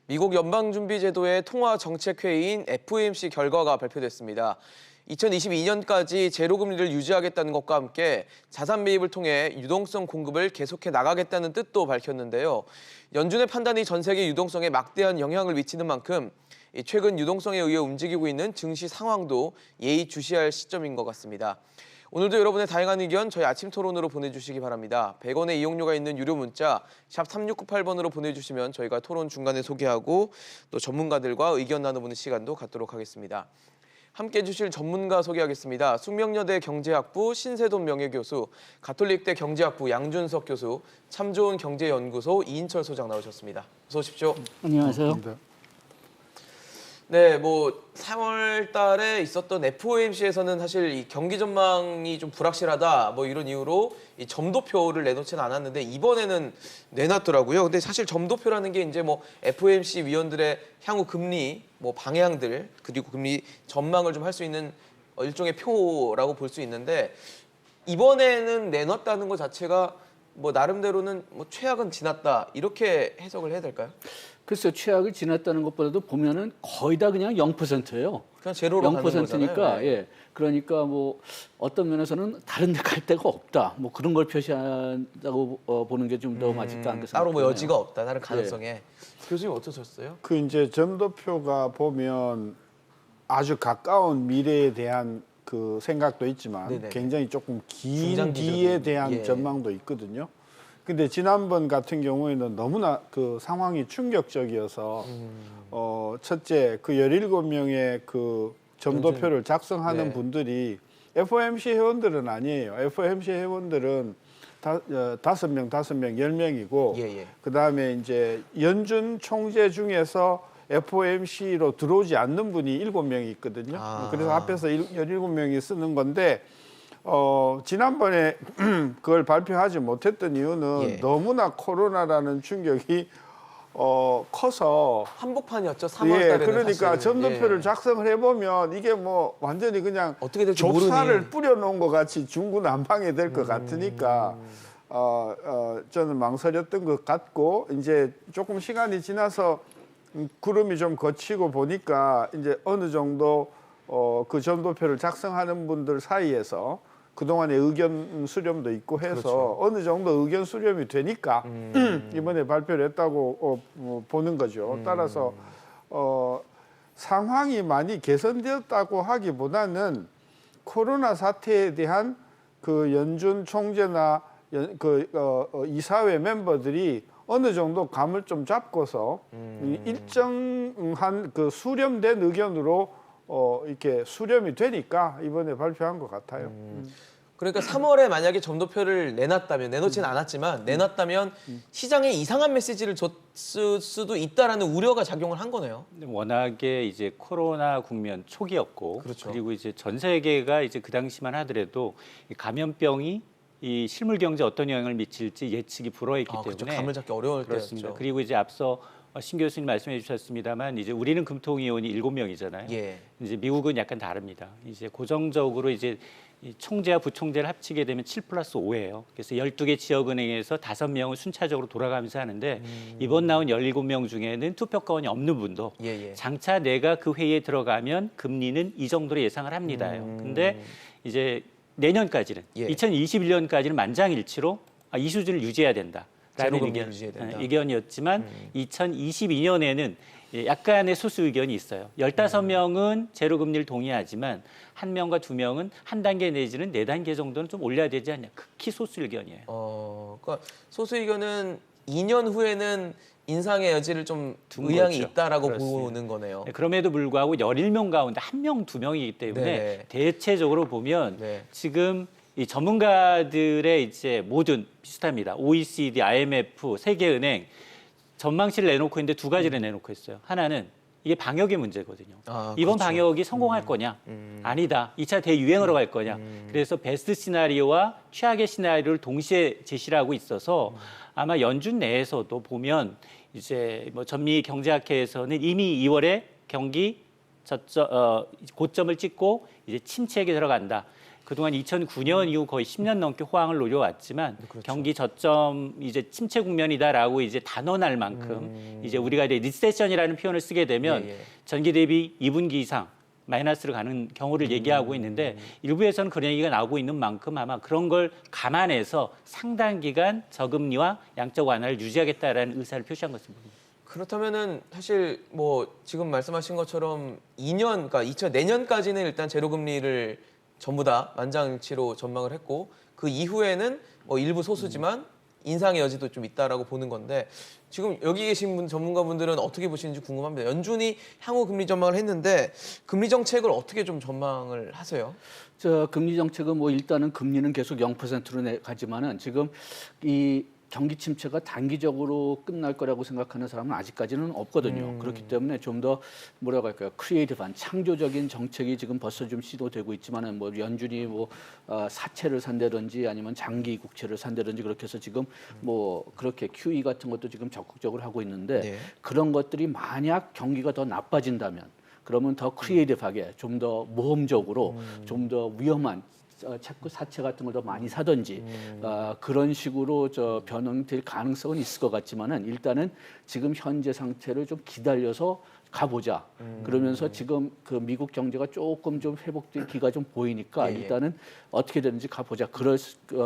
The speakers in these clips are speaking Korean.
미국 연방준비제도의 통화정책회의인 FOMC 결과가 발표됐습니다. 2022년까지 제로금리를 유지하겠다는 것과 함께 자산 매입을 통해 유동성 공급을 계속해 나가겠다는 뜻도 밝혔는데요. 연준의 판단이 전 세계 유동성에 막대한 영향을 미치는 만큼 최근 유동성에 의해 움직이고 있는 증시 상황도 예의주시할 시점인 것 같습니다. 오늘도 여러분의 다양한 의견 저희 아침 토론으로 보내주시기 바랍니다. 100원의 이용료가 있는 유료 문자 샵 3698번으로 보내주시면 저희가 토론 중간에 소개하고 또 전문가들과 의견 나눠보는 시간도 갖도록 하겠습니다. 함께해 주실 전문가 소개하겠습니다. 숙명여대 경제학부 신세돈 명예교수, 가톨릭대 경제학부 양준석 교수, 참 좋은 경제연구소 이인철 소장 나오셨습니다. 어서 오십시오. 안녕하세요. 네, 3월 달에 있었던 FOMC에서는 사실 이 경기 전망이 좀 불확실하다 이런 이유로 이 점도표를 내놓지는 않았는데 이번에는 내놨더라고요. 근데 사실 점도표라는 게 이제 FOMC 위원들의 향후 금리 방향들 그리고 금리 전망을 좀 할 수 있는 일종의 표라고 볼 수 있는데 이번에는 내놨다는 것 자체가 나름대로는 최악은 지났다 이렇게 해석을 해야 될까요? 글쎄요, 최악을 지났다는 것보다도 보면은 거의 다 그냥 0%예요. 그냥 제로로 가는 거잖아요. 0%니까 네. 예. 그러니까 어떤 면에서는 다른 데 갈 데가 없다. 그런 걸 표시한다고 보는 게 좀 더 맞을까 않겠습니까? 따로 여지가 없다. 다른 가능성에. 교수님 어떠셨어요? 그 이제 점도표가 보면 아주 가까운 미래에 대한 그 생각도 있지만 네네. 굉장히 조금 긴 중장기적인, 뒤에 대한 예. 전망도 있거든요. 근데 지난번 같은 경우에는 너무나 그 상황이 충격적이어서 첫째 그 17명의 그 점도표를 작성하는 네. 분들이 FOMC 회원들은 아니에요. FOMC 회원들은 5명, 10명이고 예. 그다음에 이제 연준 총재 중에서 FOMC로 들어오지 않는 분이 7명이 있거든요. 아. 그래서 앞에서 17명이 쓰는 건데 지난번에 그걸 발표하지 못했던 이유는 예. 너무나 코로나라는 충격이 커서 한복판이었죠. 3월 예, 달에는 그러니까 사실은. 점도표를 예. 작성을 해보면 이게 완전히 그냥 어떻게 될지 좁쌀을 모르니. 뿌려놓은 것 같이 중구난방이 될 것 같으니까 저는 망설였던 것 같고 이제 조금 시간이 지나서 구름이 좀 걷히고 보니까 이제 어느 정도 그 점도표를 작성하는 분들 사이에서 그동안의 의견 수렴도 있고 해서 그렇죠. 어느 정도 의견 수렴이 되니까 이번에 발표를 했다고 보는 거죠. 따라서 상황이 많이 개선되었다고 하기보다는 코로나 사태에 대한 그 연준 총재나 이사회 멤버들이 어느 정도 감을 좀 잡고서 일정한 그 수렴된 의견으로 이렇게 수렴이 되니까 이번에 발표한 것 같아요. 그러니까 3월에 만약에 점도표를 내놓지는 않았지만 내놨다면 시장에 이상한 메시지를 줬을 수도 있다라는 우려가 작용을 한 거네요. 워낙에 이제 코로나 국면 초기였고, 그렇죠. 그리고 이제 전 세계가 이제 그 당시만 하더라도 이 감염병이 이 실물 경제에 어떤 영향을 미칠지 예측이 불허했기 때문에 그렇죠. 감을 잡기 어려울 그렇습니다. 때였죠. 그리고 이제 앞서 신 교수님 말씀해 주셨습니다만 이제 우리는 금통위원이 7명이잖아요. 예. 이제 미국은 약간 다릅니다. 이제 고정적으로 이제 이 총재와 부총재를 합치게 되면 7+5예요. 그래서 12개 지역은행에서 5명을 순차적으로 돌아가면서 하는데 이번 나온 17명 중에는 투표권이 없는 분도 예. 장차 내가 그 회의에 들어가면 금리는 이 정도로 예상을 합니다요. 근데 이제 내년까지는 예. 2021년까지는 만장일치로 이 수준을 유지해야 된다. 라는 제로금리를 유지해야 된다. 의견이었지만 2022년에는 약간의 소수 의견이 있어요. 15명은 제로금리를 동의하지만 1명과 2명은 한 단계 내지는 4단계 정도는 좀 올려야 되지 않냐. 극히 소수 의견이에요. 그러니까 소수 의견은 2년 후에는 인상의 여지를 좀 둔 의향이 거죠. 있다라고 그렇습니다. 보는 거네요. 그럼에도 불구하고 11명 가운데 1명, 2명이기 때문에 네. 대체적으로 보면 네. 지금 이 전문가들의 이제 모든 비슷합니다. OECD, IMF, 세계은행 전망치를 내놓고 있는데 두 가지를 내놓고 있어요. 하나는 이게 방역의 문제거든요. 이번 그렇죠. 방역이 성공할 거냐? 아니다. 2차 대유행으로 갈 거냐? 그래서 베스트 시나리오와 최악의 시나리오를 동시에 제시를 하고 있어서 아마 연준 내에서도 보면 이제 전미 경제학회에서는 이미 2월에 경기 고점을 찍고 이제 침체기에 들어간다. 그동안 2009년 이후 거의 10년 넘게 호황을 노려왔지만 경기 저점 이제 침체 국면이다라고 이제 단언할 만큼 이제 우리가 이제 리세션이라는 표현을 쓰게 되면 전기 대비 2분기 이상 마이너스로 가는 경우를 얘기하고 있는데 일부에서는 그런 얘기가 나오고 있는 만큼 아마 그런 걸 감안해서 상당 기간 저금리와 양적 완화를 유지하겠다라는 의사를 표시한 것으로 보입니다. 그렇다면은 사실 뭐 지금 말씀하신 것처럼 2년, 그러니까 내년까지는 일단 제로금리를 전부 다 만장일치로 전망을 했고 그 이후에는 뭐 일부 소수지만 인상의 여지도 좀 있다라고 보는 건데 지금 여기 계신 전문가분들은 어떻게 보시는지 궁금합니다. 연준이 향후 금리 전망을 했는데 금리 정책을 어떻게 좀 전망을 하세요? 저 금리 정책은 뭐 일단은 금리는 계속 0%로 가지만은 지금 이 경기 침체가 단기적으로 끝날 거라고 생각하는 사람은 아직까지는 없거든요. 그렇기 때문에 좀 더 뭐라고 할까요? 크리에이티브한 창조적인 정책이 지금 벌써 좀 시도되고 있지만은 뭐 연준이 뭐 사채를 산다든지 아니면 장기 국채를 산다든지 그렇게 해서 지금 뭐 그렇게 QE 같은 것도 지금 적극적으로 하고 있는데 네. 그런 것들이 만약 경기가 더 나빠진다면 그러면 더 크리에이티브하게 좀 더 모험적으로 좀 더 위험한 자꾸 사채 같은 걸 더 많이 사든지 그런 식으로 변형될 가능성은 있을 것 같지만은 일단은 지금 현재 상태를 좀 기다려서 가보자. 그러면서 지금 그 미국 경제가 조금 좀 회복될 기가 좀 보이니까 일단은 어떻게 되는지 가보자. 그럴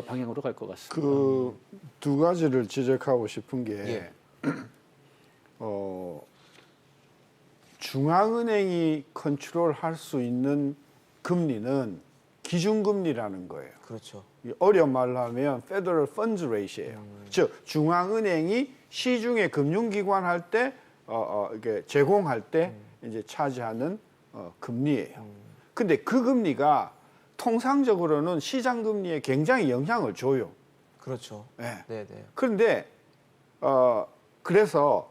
방향으로 갈 것 같습니다. 그 두 가지를 지적하고 싶은 게 중앙은행이 컨트롤할 수 있는 금리는 기준금리라는 거예요. 그렇죠. 어려운 말로 하면 Federal Funds Rate예요. 즉 중앙은행이 시중의 금융기관 할 때 이게 제공할 때 이제 차지하는 금리예요. 근데 그 금리가 통상적으로는 시장 금리에 굉장히 영향을 줘요. 그렇죠. 네. 네. 그런데 그래서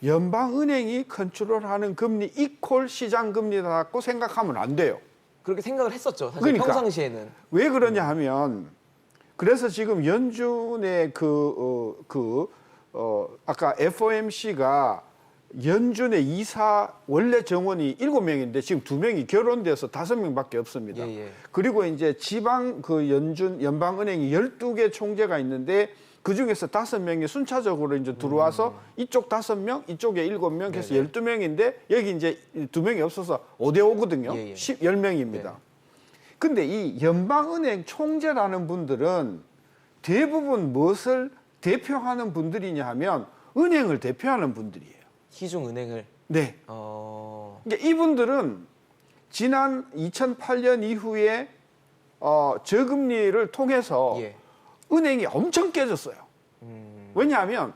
연방은행이 컨트롤하는 금리 이퀄 시장 금리라고 생각하면 안 돼요. 그렇게 생각을 했었죠. 사실 그러니까. 평상시에는. 왜 그러냐 하면 그래서 지금 연준의 아까 FOMC가 연준의 이사 원래 정원이 7명인데 지금 2명이 결혼돼서 5명밖에 없습니다. 그리고 이제 지방 그 연방은행이 12개 총재가 있는데 그 중에서 5명이 순차적으로 이제 들어와서 이쪽 5명, 이쪽에 7명, 해서 12명인데 여기 이제 2명이 없어서 5대5거든요. 10명입니다. 근데 이 연방은행 총재라는 분들은 대부분 무엇을 대표하는 분들이냐 하면 은행을 대표하는 분들이에요. 시중은행을. 네. 그러니까 이분들은 지난 2008년 이후에 저금리를 통해서 은행이 엄청 깨졌어요. 왜냐하면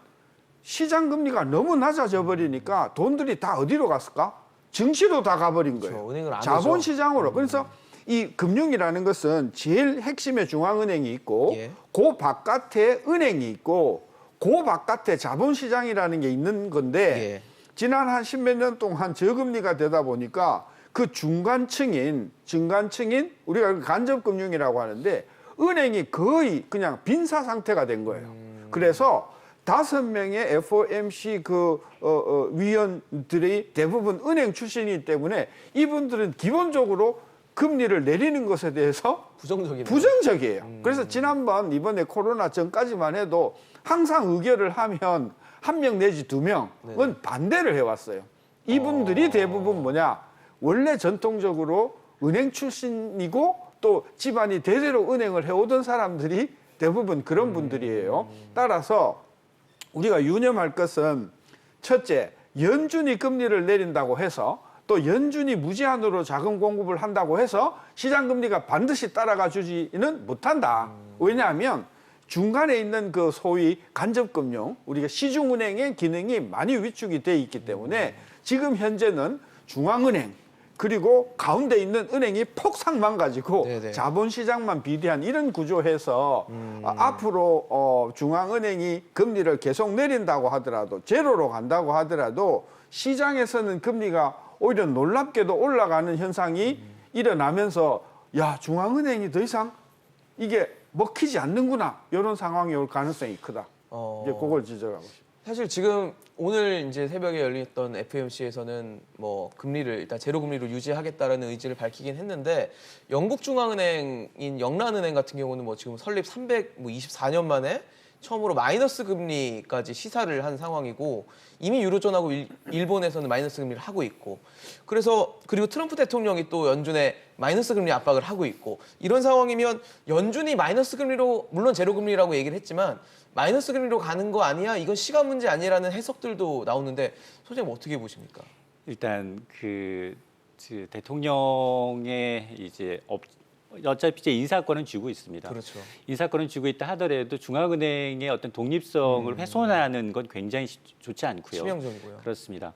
시장 금리가 너무 낮아져 버리니까 돈들이 다 어디로 갔을까? 증시로 다 가버린 거예요. 그렇죠. 은행을 안 자본시장으로. 그래서 이 금융이라는 것은 제일 핵심에 중앙은행이 있고 그 바깥에 은행이 있고 그 바깥에 자본시장이라는 게 있는 건데 지난 한 10몇 년 동안 저금리가 되다 보니까 그 중간층인 우리가 간접금융이라고 하는데 은행이 거의 그냥 빈사 상태가 된 거예요. 그래서 5명의 FOMC 위원들이 대부분 은행 출신이기 때문에 이분들은 기본적으로 금리를 내리는 것에 대해서 부정적이에요. 그래서 지난번 이번에 코로나 전까지만 해도 항상 의결을 하면 1명 내지 2명은 반대를 해왔어요. 이분들이 대부분 원래 전통적으로 은행 출신이고 또 집안이 대대로 은행을 해오던 사람들이 대부분 그런 분들이에요. 따라서 우리가 유념할 것은 첫째, 연준이 금리를 내린다고 해서 또 연준이 무제한으로 자금 공급을 한다고 해서 시장 금리가 반드시 따라가 주지는 못한다. 왜냐하면 중간에 있는 그 소위 간접금융, 우리가 시중은행의 기능이 많이 위축이 돼 있기 때문에 지금 현재는 중앙은행 그리고 가운데 있는 은행이 폭삭 망가지고 자본시장만 비대한 이런 구조에서 앞으로 중앙은행이 금리를 계속 내린다고 하더라도 제로로 간다고 하더라도 시장에서는 금리가 오히려 놀랍게도 올라가는 현상이 일어나면서 야 중앙은행이 더 이상 이게 먹히지 않는구나 이런 상황이 올 가능성이 크다. 이제 그걸 지적하고 싶습니다. 사실 지금 오늘 이제 새벽에 열렸던 FOMC에서는 뭐 금리를 일단 제로 금리로 유지하겠다라는 의지를 밝히긴 했는데 영국 중앙은행인 영란은행 같은 경우는 뭐 지금 설립 324년 만에 처음으로 마이너스 금리까지 시사를 한 상황이고 이미 유로존하고 일본에서는 마이너스 금리를 하고 있고 그래서 그리고 트럼프 대통령이 또 연준에 마이너스 금리 압박을 하고 있고 이런 상황이면 연준이 마이너스 금리로 물론 제로 금리라고 얘기를 했지만 마이너스 금리로 가는 거 아니야? 이건 시간 문제 아니라는 해석들도 나오는데 소장님 어떻게 보십니까? 일단 대통령의 이제 어차피 이제 인사권은 쥐고 있습니다. 그렇죠. 인사권은 쥐고 있다 하더라도 중앙은행의 어떤 독립성을 훼손하는 건 굉장히 좋지 않고요. 치명적이고요. 그렇습니다.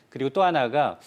그리고 또 하나가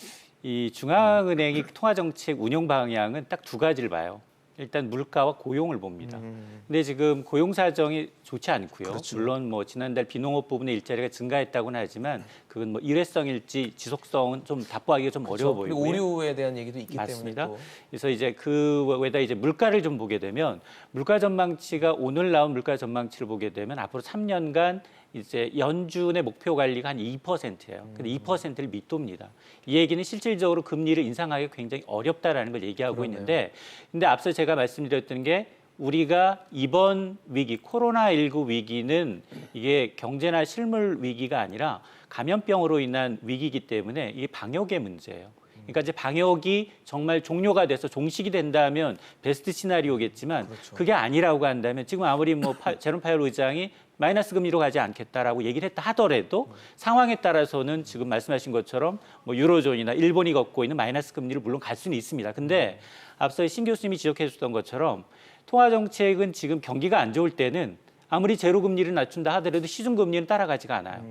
이 중앙은행이 통화정책 운용 방향은 딱 두 가지를 봐요. 일단 물가와 고용을 봅니다. 근데 지금 고용 사정이 좋지 않고요. 그렇죠. 물론 뭐 지난달 비농업 부분의 일자리가 증가했다고는 하지만 그건 뭐 일회성일지 지속성은 좀 답보하기가 좀 어려워 그리고 보이고요. 오류에 대한 얘기도 있기 맞습니다. 때문에 또. 그래서 이제 그 외에다 이제 물가를 좀 보게 되면 물가 전망치가 오늘 나온 물가 전망치를 보게 되면 앞으로 3년간 이제 연준의 목표 관리가 한 2%예요. 근데 2%를 밑돕니다. 이 얘기는 실질적으로 금리를 인상하기가 굉장히 어렵다라는 걸 얘기하고 그러네요. 있는데 근데 앞서 제가 말씀드렸던 게 우리가 이번 위기, 코로나19 위기는 이게 경제나 실물 위기가 아니라 감염병으로 인한 위기이기 때문에 이게 방역의 문제예요. 그러니까 이제 방역이 정말 종료가 돼서 종식이 된다면 베스트 시나리오겠지만 그렇죠. 그게 아니라고 한다면 지금 아무리 뭐 제롬 파웰 의장이 마이너스 금리로 가지 않겠다라고 얘기를 했다 하더라도 상황에 따라서는 지금 말씀하신 것처럼 뭐 유로존이나 일본이 걷고 있는 마이너스 금리를 물론 갈 수는 있습니다. 근데 앞서 신 교수님이 지적해 주셨던 것처럼 통화 정책은 지금 경기가 안 좋을 때는 아무리 제로 금리를 낮춘다 하더라도 시중 금리는 따라가지가 않아요.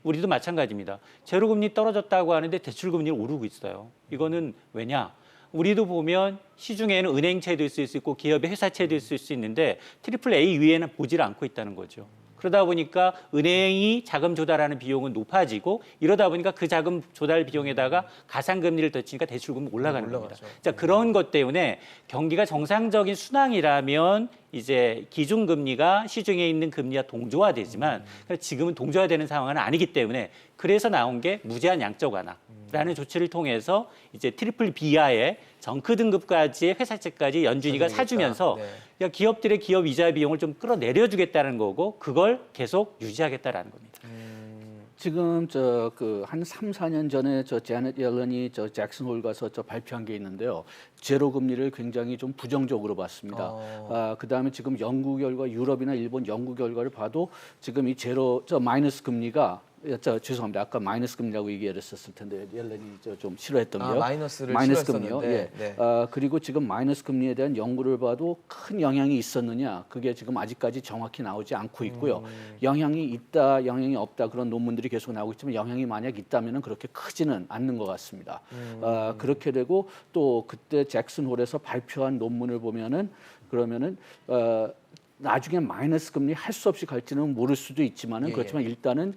우리도 마찬가지입니다. 제로 금리 떨어졌다고 하는데 대출 금리는 오르고 있어요. 이거는 왜냐? 우리도 보면 시중에는 은행채도 있을 수 있고 기업의 회사채도 있을 수 있는데 트리플 A 위에는 보지를 않고 있다는 거죠. 그러다 보니까 은행이 자금 조달하는 비용은 높아지고 이러다 보니까 그 자금 조달 비용에다가 가상금리를 덧치니까 대출금이 올라가는 겁니다. 자, 그런 것 때문에 경기가 정상적인 순항이라면 이제 기준금리가 시중에 있는 금리와 동조화되지만 지금은 동조화되는 상황은 아니기 때문에 그래서 나온 게 무제한 양적 완화라는 조치를 통해서 이제 트리플 B하의 정크 등급까지의 회사채까지 연준이가 사주면서 네. 그러니까 기업들의 기업 이자 비용을 좀 끌어내려주겠다는 거고 그걸 계속 유지하겠다라는 겁니다. 지금 한 3, 4년 전에 제넷 옐런이 잭슨 홀 가서 발표한 게 있는데요. 제로 금리를 굉장히 좀 부정적으로 봤습니다. 그다음에 지금 연구 결과 유럽이나 일본 연구 결과를 봐도 지금 이 마이너스 금리가 죄송합니다. 아까 마이너스 금리라고 얘기했었을 텐데 옐런이 좀 싫어했던 게요. 마이너스를 마이너스 싫어했었는데, 금리요. 예. 네. 그리고 지금 마이너스 금리에 대한 연구를 봐도 큰 영향이 있었느냐 그게 지금 아직까지 정확히 나오지 않고 있고요. 영향이 있다, 영향이 없다 그런 논문들이 계속 나오고 있지만 영향이 만약 있다면은 그렇게 크지는 않는 것 같습니다. 그렇게 되고 또 그때 잭슨 홀에서 발표한 논문을 보면은 그러면은 나중에 마이너스 금리 할 수 없이 갈지는 모를 수도 있지만은 그렇지만 일단은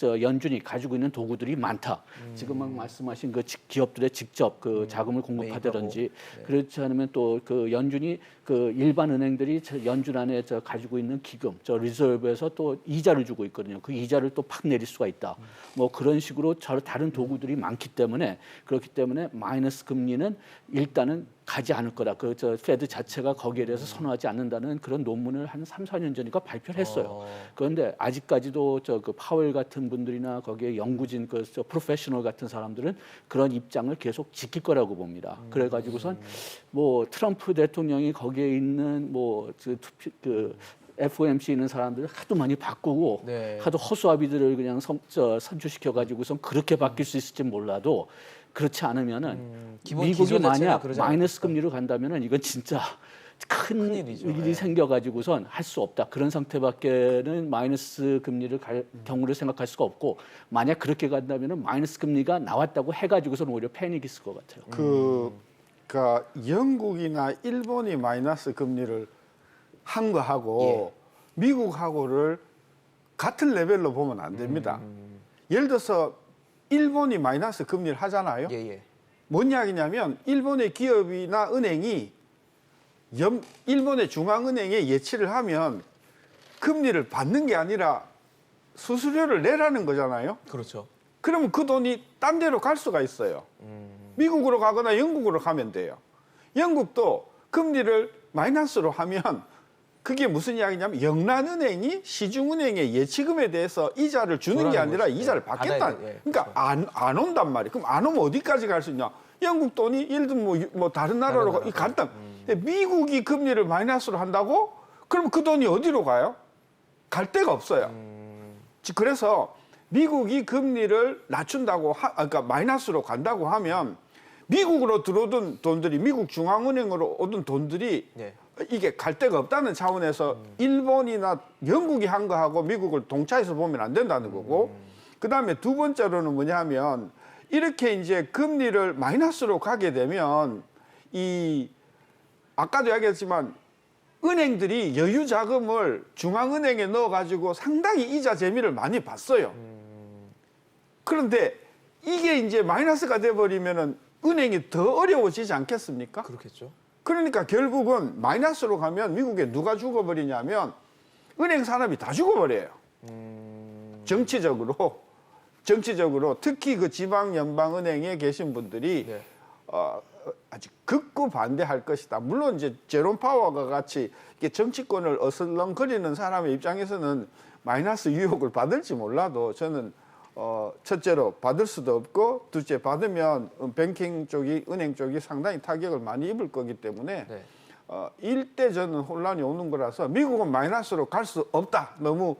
연준이 가지고 있는 도구들이 많다. 지금 막 말씀하신 그 기업들의 직접 그 자금을 공급하다든지 그렇지 않으면 또 그 연준이 그 일반 은행들이 연준 안에 가지고 있는 기금, 리저브에서 또 이자를 주고 있거든요. 그 이자를 또 팍 내릴 수가 있다. 뭐 그런 식으로 다른 도구들이 많기 때문에 그렇기 때문에 마이너스 금리는 일단은 가지 않을 거다. 페드 자체가 거기에 대해서 선호하지 않는다는 그런 논문을 한 3, 4년 전이니까 발표를 했어요. 그런데 아직까지도 그 파웰 같은 분들이나 거기에 연구진 프로페셔널 같은 사람들은 그런 입장을 계속 지킬 거라고 봅니다. 그래가지고선 뭐 트럼프 대통령이 거기에 있는 그 FOMC 있는 사람들을 하도 많이 바꾸고 하도 허수아비들을 그냥 선출시켜가지고선 그렇게 바뀔 수 있을지 몰라도 그렇지 않으면은 미국이 만약 마이너스 금리로 간다면은 이건 진짜 큰 일이 생겨가지고선 할 수 없다. 그런 상태밖에는 마이너스 금리를 갈 경우를 생각할 수가 없고 만약 그렇게 간다면은 마이너스 금리가 나왔다고 해가지고선 오히려 패닉이 있을 것 같아요. 그러니까 영국이나 일본이 마이너스 금리를 한 거하고 미국하고를 같은 레벨로 보면 안 됩니다. 예를 들어서 일본이 마이너스 금리를 하잖아요. 뭔 이야기냐면 일본의 기업이나 은행이 일본의 중앙은행에 예치를 하면 금리를 받는 게 아니라 수수료를 내라는 거잖아요. 그렇죠. 그러면 그 돈이 딴 데로 갈 수가 있어요. 미국으로 가거나 영국으로 가면 돼요. 영국도 금리를 마이너스로 하면 그게 무슨 이야기냐면 영란은행이 시중은행의 예치금에 대해서 이자를 주는 게 아니라 것이죠. 이자를 받아야 받겠다. 돼. 예, 그러니까 안 온단 말이에요. 그럼 안 오면 어디까지 갈 수 있냐? 영국 돈이 예를 들면 뭐 다른 나라로 간다. 근데 미국이 금리를 마이너스로 한다고? 그럼 그 돈이 어디로 가요? 갈 데가 없어요. 그래서 미국이 금리를 낮춘다고 그러니까 마이너스로 간다고 하면 미국으로 들어오던 돈들이 미국 중앙은행으로 오던 돈들이 네. 이게 갈 데가 없다는 차원에서 일본이나 영국이 한 거하고 미국을 동차해서 보면 안 된다는 거고 그다음에 두 번째로는 뭐냐면 이렇게 이제 금리를 마이너스로 가게 되면 이 아까도 이야기했지만 은행들이 여유 자금을 중앙은행에 넣어가지고 상당히 이자 재미를 많이 봤어요. 그런데 이게 이제 마이너스가 돼버리면은 은행이 더 어려워지지 않겠습니까? 그렇겠죠. 그러니까 결국은 마이너스로 가면 미국에 누가 죽어버리냐면 은행 사람이 다 죽어버려요. 정치적으로 특히 그 지방 연방은행에 계신 분들이 네. 아주 극구 반대할 것이다. 물론 이제 제롬 파워가 같이 이렇게 정치권을 어슬렁거리는 사람의 입장에서는 마이너스 유혹을 받을지 몰라도 저는 첫째로 받을 수도 없고 둘째 받으면 뱅킹 쪽이 은행 쪽이 상당히 타격을 많이 입을 거기 때문에 네. 일대 저는 혼란이 오는 거라서 미국은 마이너스로 갈 수 없다. 너무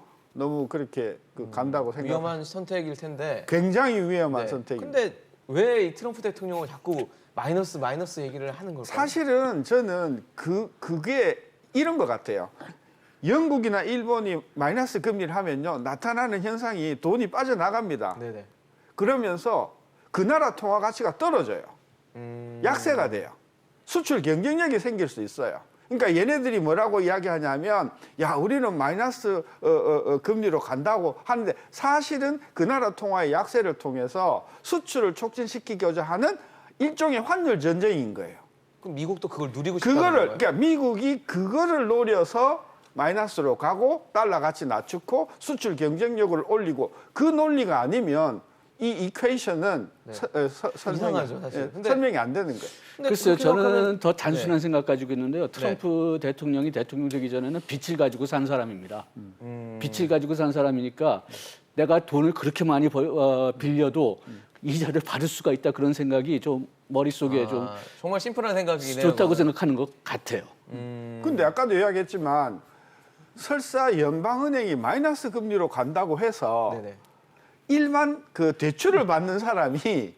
그렇게 간다고 생각. 위험한 선택일 텐데. 굉장히 위험한 네. 선택입니다. 근데 왜 이 트럼프 대통령은 자꾸 마이너스 얘기를 하는 걸까요? 사실은 저는 그게 이런 것 같아요. 영국이나 일본이 마이너스 금리를 하면요 나타나는 현상이 돈이 빠져나갑니다. 네네. 그러면서 그 나라 통화 가치가 떨어져요. 약세가 돼요. 수출 경쟁력이 생길 수 있어요. 그러니까 얘네들이 뭐라고 이야기하냐면 야 우리는 마이너스 금리로 간다고 하는데 사실은 그 나라 통화의 약세를 통해서 수출을 촉진시키고자 하는 일종의 환율 전쟁인 거예요. 그럼 미국도 그걸 누리고 싶다는 거예요? 그러니까 미국이 그거를 노려서 마이너스로 가고 달러 가치 낮추고 수출 경쟁력을 올리고 그 논리가 아니면 이 이퀘이션은 네. 설명이, 이상하죠, 사실. 근데- 설명이 안 되는 거예요. 근데 글쎄요, 그렇게 저는 생각하면- 더 단순한 네. 생각 가지고 있는데요. 트럼프 대통령이 대통령 되기 전에는 빚을 가지고 산 사람입니다. 빚을 가지고 산 사람이니까 내가 돈을 그렇게 많이 빌려도 이자를 받을 수가 있다 그런 생각이 좀 머릿속에 좀 정말 심플한 생각이네요. 좋다고 생각하는 것 같아요. 근데 아까도 이야기했지만 설사 연방은행이 마이너스 금리로 간다고 해서 네네. 일반 그 대출을 받는 사람이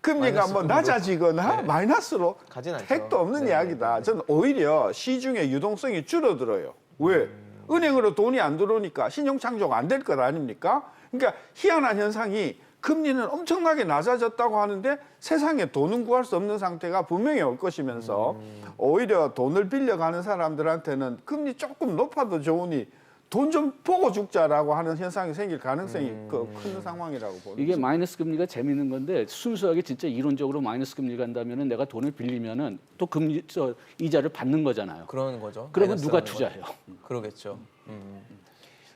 금리가 마이너스 뭐 금리로. 낮아지거나 네. 마이너스로 가진 않죠. 택도 없는 네, 이야기다. 저는 오히려 시중의 유동성이 줄어들어요. 왜? 은행으로 돈이 안 들어오니까 신용 창조가 안 될 것 아닙니까? 그러니까 희한한 현상이 금리는 엄청나게 낮아졌다고 하는데 세상에 돈은 구할 수 없는 상태가 분명히 올 것이면서 오히려 돈을 빌려가는 사람들한테는 금리 조금 높아도 좋으니 돈 좀 보고 죽자라고 하는 현상이 생길 가능성이 큰 상황이라고 보는 이게 거죠. 마이너스 금리가 재밌는 건데 순수하게 진짜 이론적으로 마이너스 금리 간다면은 내가 돈을 빌리면은 또 이자를 받는 거잖아요. 그런 거죠. 그러면 누가 마이너스라는 투자해요? 건. 그러겠죠.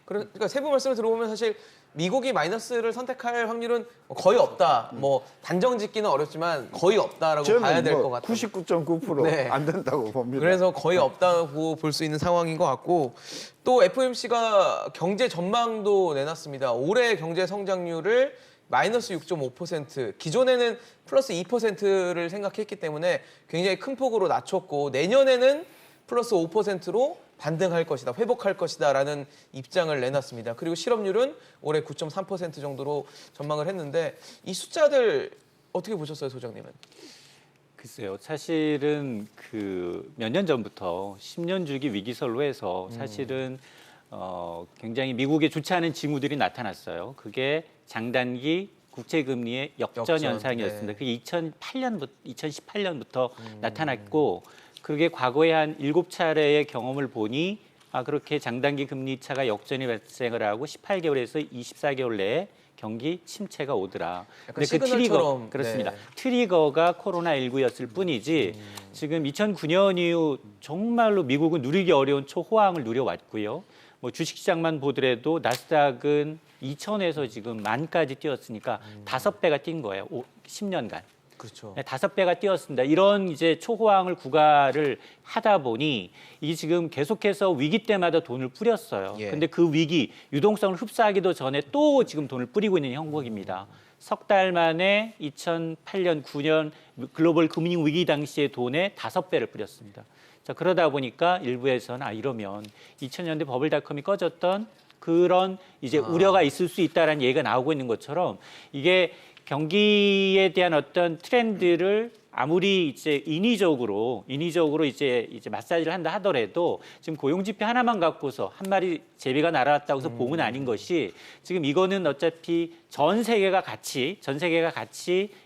그러니까 세부 말씀을 들어보면 사실 미국이 마이너스를 선택할 확률은 거의 없다. 뭐 단정 짓기는 어렵지만 거의 없다라고 봐야 저는 될 것 뭐 같아요. 99.9% 네. 안 된다고 봅니다. 그래서 거의 없다고 볼 수 있는 상황인 것 같고 또 FOMC가 경제 전망도 내놨습니다. 올해 경제 성장률을 마이너스 6.5%, 기존에는 플러스 2%를 생각했기 때문에 굉장히 큰 폭으로 낮췄고 내년에는 플러스 5%로 반등할 것이다, 회복할 것이다라는 입장을 내놨습니다. 그리고 실업률은 올해 9.3% 정도로 전망을 했는데 이 숫자들 어떻게 보셨어요, 소장님은? 글쎄요. 사실은 그 몇 년 전부터 10년 주기 위기설로 해서 사실은 굉장히 미국에 좋지 않은 징후들이 나타났어요. 그게 장단기 국채 금리의 역전 현상이었습니다. 네. 그게 2018년부터 나타났고 그게 과거에 한 7차례의 경험을 보니 그렇게 장단기 금리 차가 역전이 발생을 하고 18개월에서 24개월 내에 경기 침체가 오더라. 약간 시그널처럼, 그렇습니다. 네. 트리거가 코로나19였을 뿐이지 지금 2009년 이후 정말로 미국은 누리기 어려운 초호황을 누려왔고요. 뭐 뭐 주식시장만 보더라도 나스닥은 2천에서 지금 만까지 뛰었으니까 5배가 뛴 거예요. 10년간. 그렇죠. 5배가 뛰었습니다. 이런 이제 초호황을 구가를 하다 보니 이 지금 계속해서 위기 때마다 돈을 뿌렸어요. 예. 근데 그 위기 유동성을 흡수하기도 전에 또 지금 돈을 뿌리고 있는 형국입니다. 석 달 만에 2008년, 9년 글로벌 금융 위기 당시의 돈의 5배를 뿌렸습니다. 자, 그러다 보니까 일부에서는 이러면 2000년대 버블닷컴이 꺼졌던 그런 이제 우려가 있을 수 있다라는 얘기가 나오고 있는 것처럼 이게 경기에 대한 어떤 트렌드를 아무리 이제 인위적으로 이제 마사지를 한다 하더라도 지금 고용 지표 하나만 갖고서 한 마리 제비가 날아왔다고 해서 봉은 아닌 것이 지금 이거는 어차피 전 세계가 같이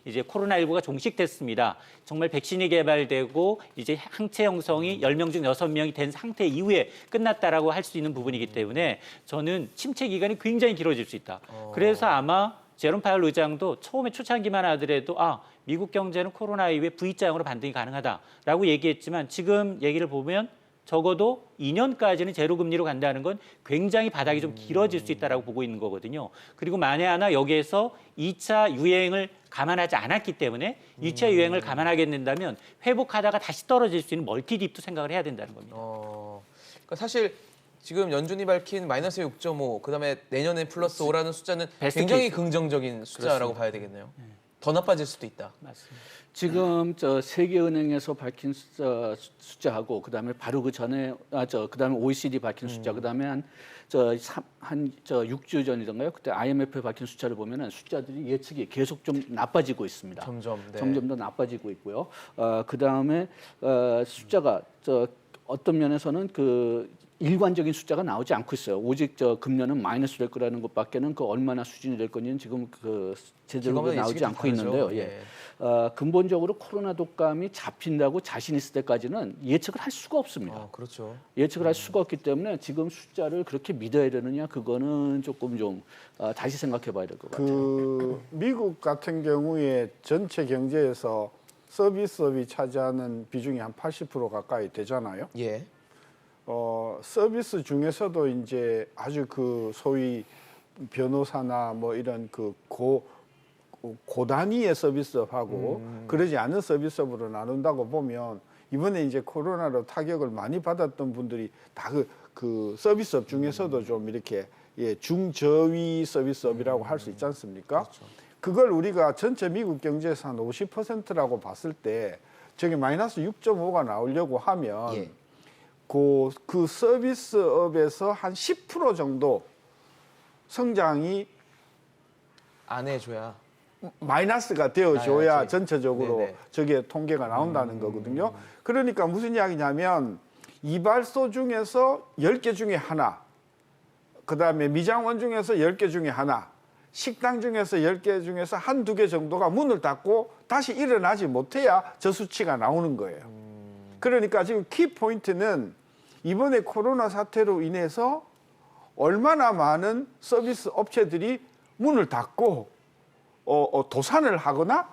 이제 코로나19가 종식됐습니다. 정말 백신이 개발되고 이제 항체 형성이 10명 중 6명이 된 상태 이후에 끝났다라고 할 수 있는 부분이기 때문에 저는 침체 기간이 굉장히 길어질 수 있다. 그래서 아마 제롬 파월 의장도 처음에 초창기만 하더라도 미국 경제는 코로나 이후에 V자형으로 반등이 가능하다라고 얘기했지만 지금 얘기를 보면 적어도 2년까지는 제로 금리로 간다는 건 굉장히 바닥이 좀 길어질 수 있다라고 보고 있는 거거든요. 그리고 만에 하나 여기에서 2차 유행을 감안하지 않았기 때문에 2차 유행을 감안하게 된다면 회복하다가 다시 떨어질 수 있는 멀티딥도 생각을 해야 된다는 겁니다. 그러니까 사실 지금 연준이 밝힌 마이너스 6.5, 그다음에 내년에 플러스 5라는 숫자는 베스트 굉장히 케이스. 긍정적인 숫자라고 봐야 되겠네요. 더 나빠질 수도 있다. 맞습니다. 지금 세계은행에서 밝힌 숫자하고 그다음에 바로 그 전에 그다음에 OECD 밝힌 숫자 그다음에 한 6주 전이던가요? 그때 IMF 밝힌 숫자를 보면은 숫자들이 예측이 계속 좀 나빠지고 있습니다. 점점 더 나빠지고 있고요. 그다음에 숫자가 어떤 면에서는 일관적인 숫자가 나오지 않고 있어요. 오직 금년은 마이너스 될 거라는 것밖에는 얼마나 수준이 될 건지는 지금 제대로 나오지 않고 있는데요. 예. 근본적으로 코로나 독감이 잡힌다고 자신 있을 때까지는 예측을 할 수가 없습니다. 그렇죠. 예측을 할 수가 없기 때문에 지금 숫자를 그렇게 믿어야 되느냐 그거는 조금 좀 다시 생각해봐야 될 것 같아요. 미국 같은 경우에 전체 경제에서 서비스업이 차지하는 비중이 한 80% 가까이 되잖아요. 예. 서비스 중에서도 이제 아주 소위 변호사나 뭐 이런 고단위의 서비스업하고 그러지 않은 서비스업으로 나눈다고 보면 이번에 이제 코로나로 타격을 많이 받았던 분들이 다 그 서비스업 중에서도 좀 이렇게 중저위 서비스업이라고 할 수 있지 않습니까? 그렇죠. 그걸 우리가 전체 미국 경제에서 한 50%라고 봤을 때 저기 마이너스 6.5가 나오려고 하면 예. 그 서비스업에서 한 10% 정도 성장이 안 해줘야. 마이너스가 되어줘야 나야지. 전체적으로 네네. 저게 통계가 나온다는 거거든요. 그러니까 무슨 이야기냐면 이발소 중에서 10개 중에 하나, 그다음에 미장원 중에서 10개 중에 하나, 식당 중에서 10개 중에서 한두 개 정도가 문을 닫고 다시 일어나지 못해야 저 수치가 나오는 거예요. 그러니까 지금 키포인트는 이번에 코로나 사태로 인해서 얼마나 많은 서비스 업체들이 문을 닫고 도산을 하거나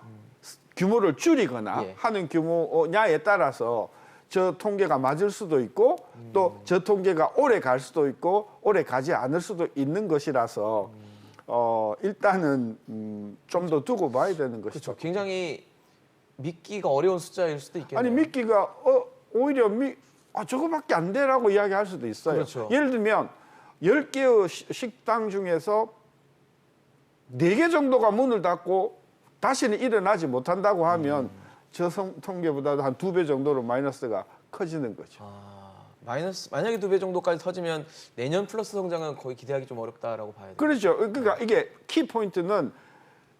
규모를 줄이거나 예. 하는 규모냐에 따라서 저 통계가 맞을 수도 있고 또 저 통계가 오래 갈 수도 있고 오래 가지 않을 수도 있는 것이라서 일단은 좀 더 두고 봐야 되는 것이죠. 그렇죠. 굉장히 믿기가 어려운 숫자일 수도 있겠네요. 아니 믿기가 오히려 저거밖에 안 돼라고 이야기할 수도 있어요. 그렇죠. 예를 들면 10개의 식당 중에서 4개 정도가 문을 닫고 다시는 일어나지 못한다고 하면 저 통계보다도 한 2배 정도로 마이너스가 커지는 거죠. 마이너스 만약에 2배 정도까지 터지면 내년 플러스 성장은 거의 기대하기 좀 어렵다라고 봐야 돼요. 그렇죠. 그러니까 이게 키포인트는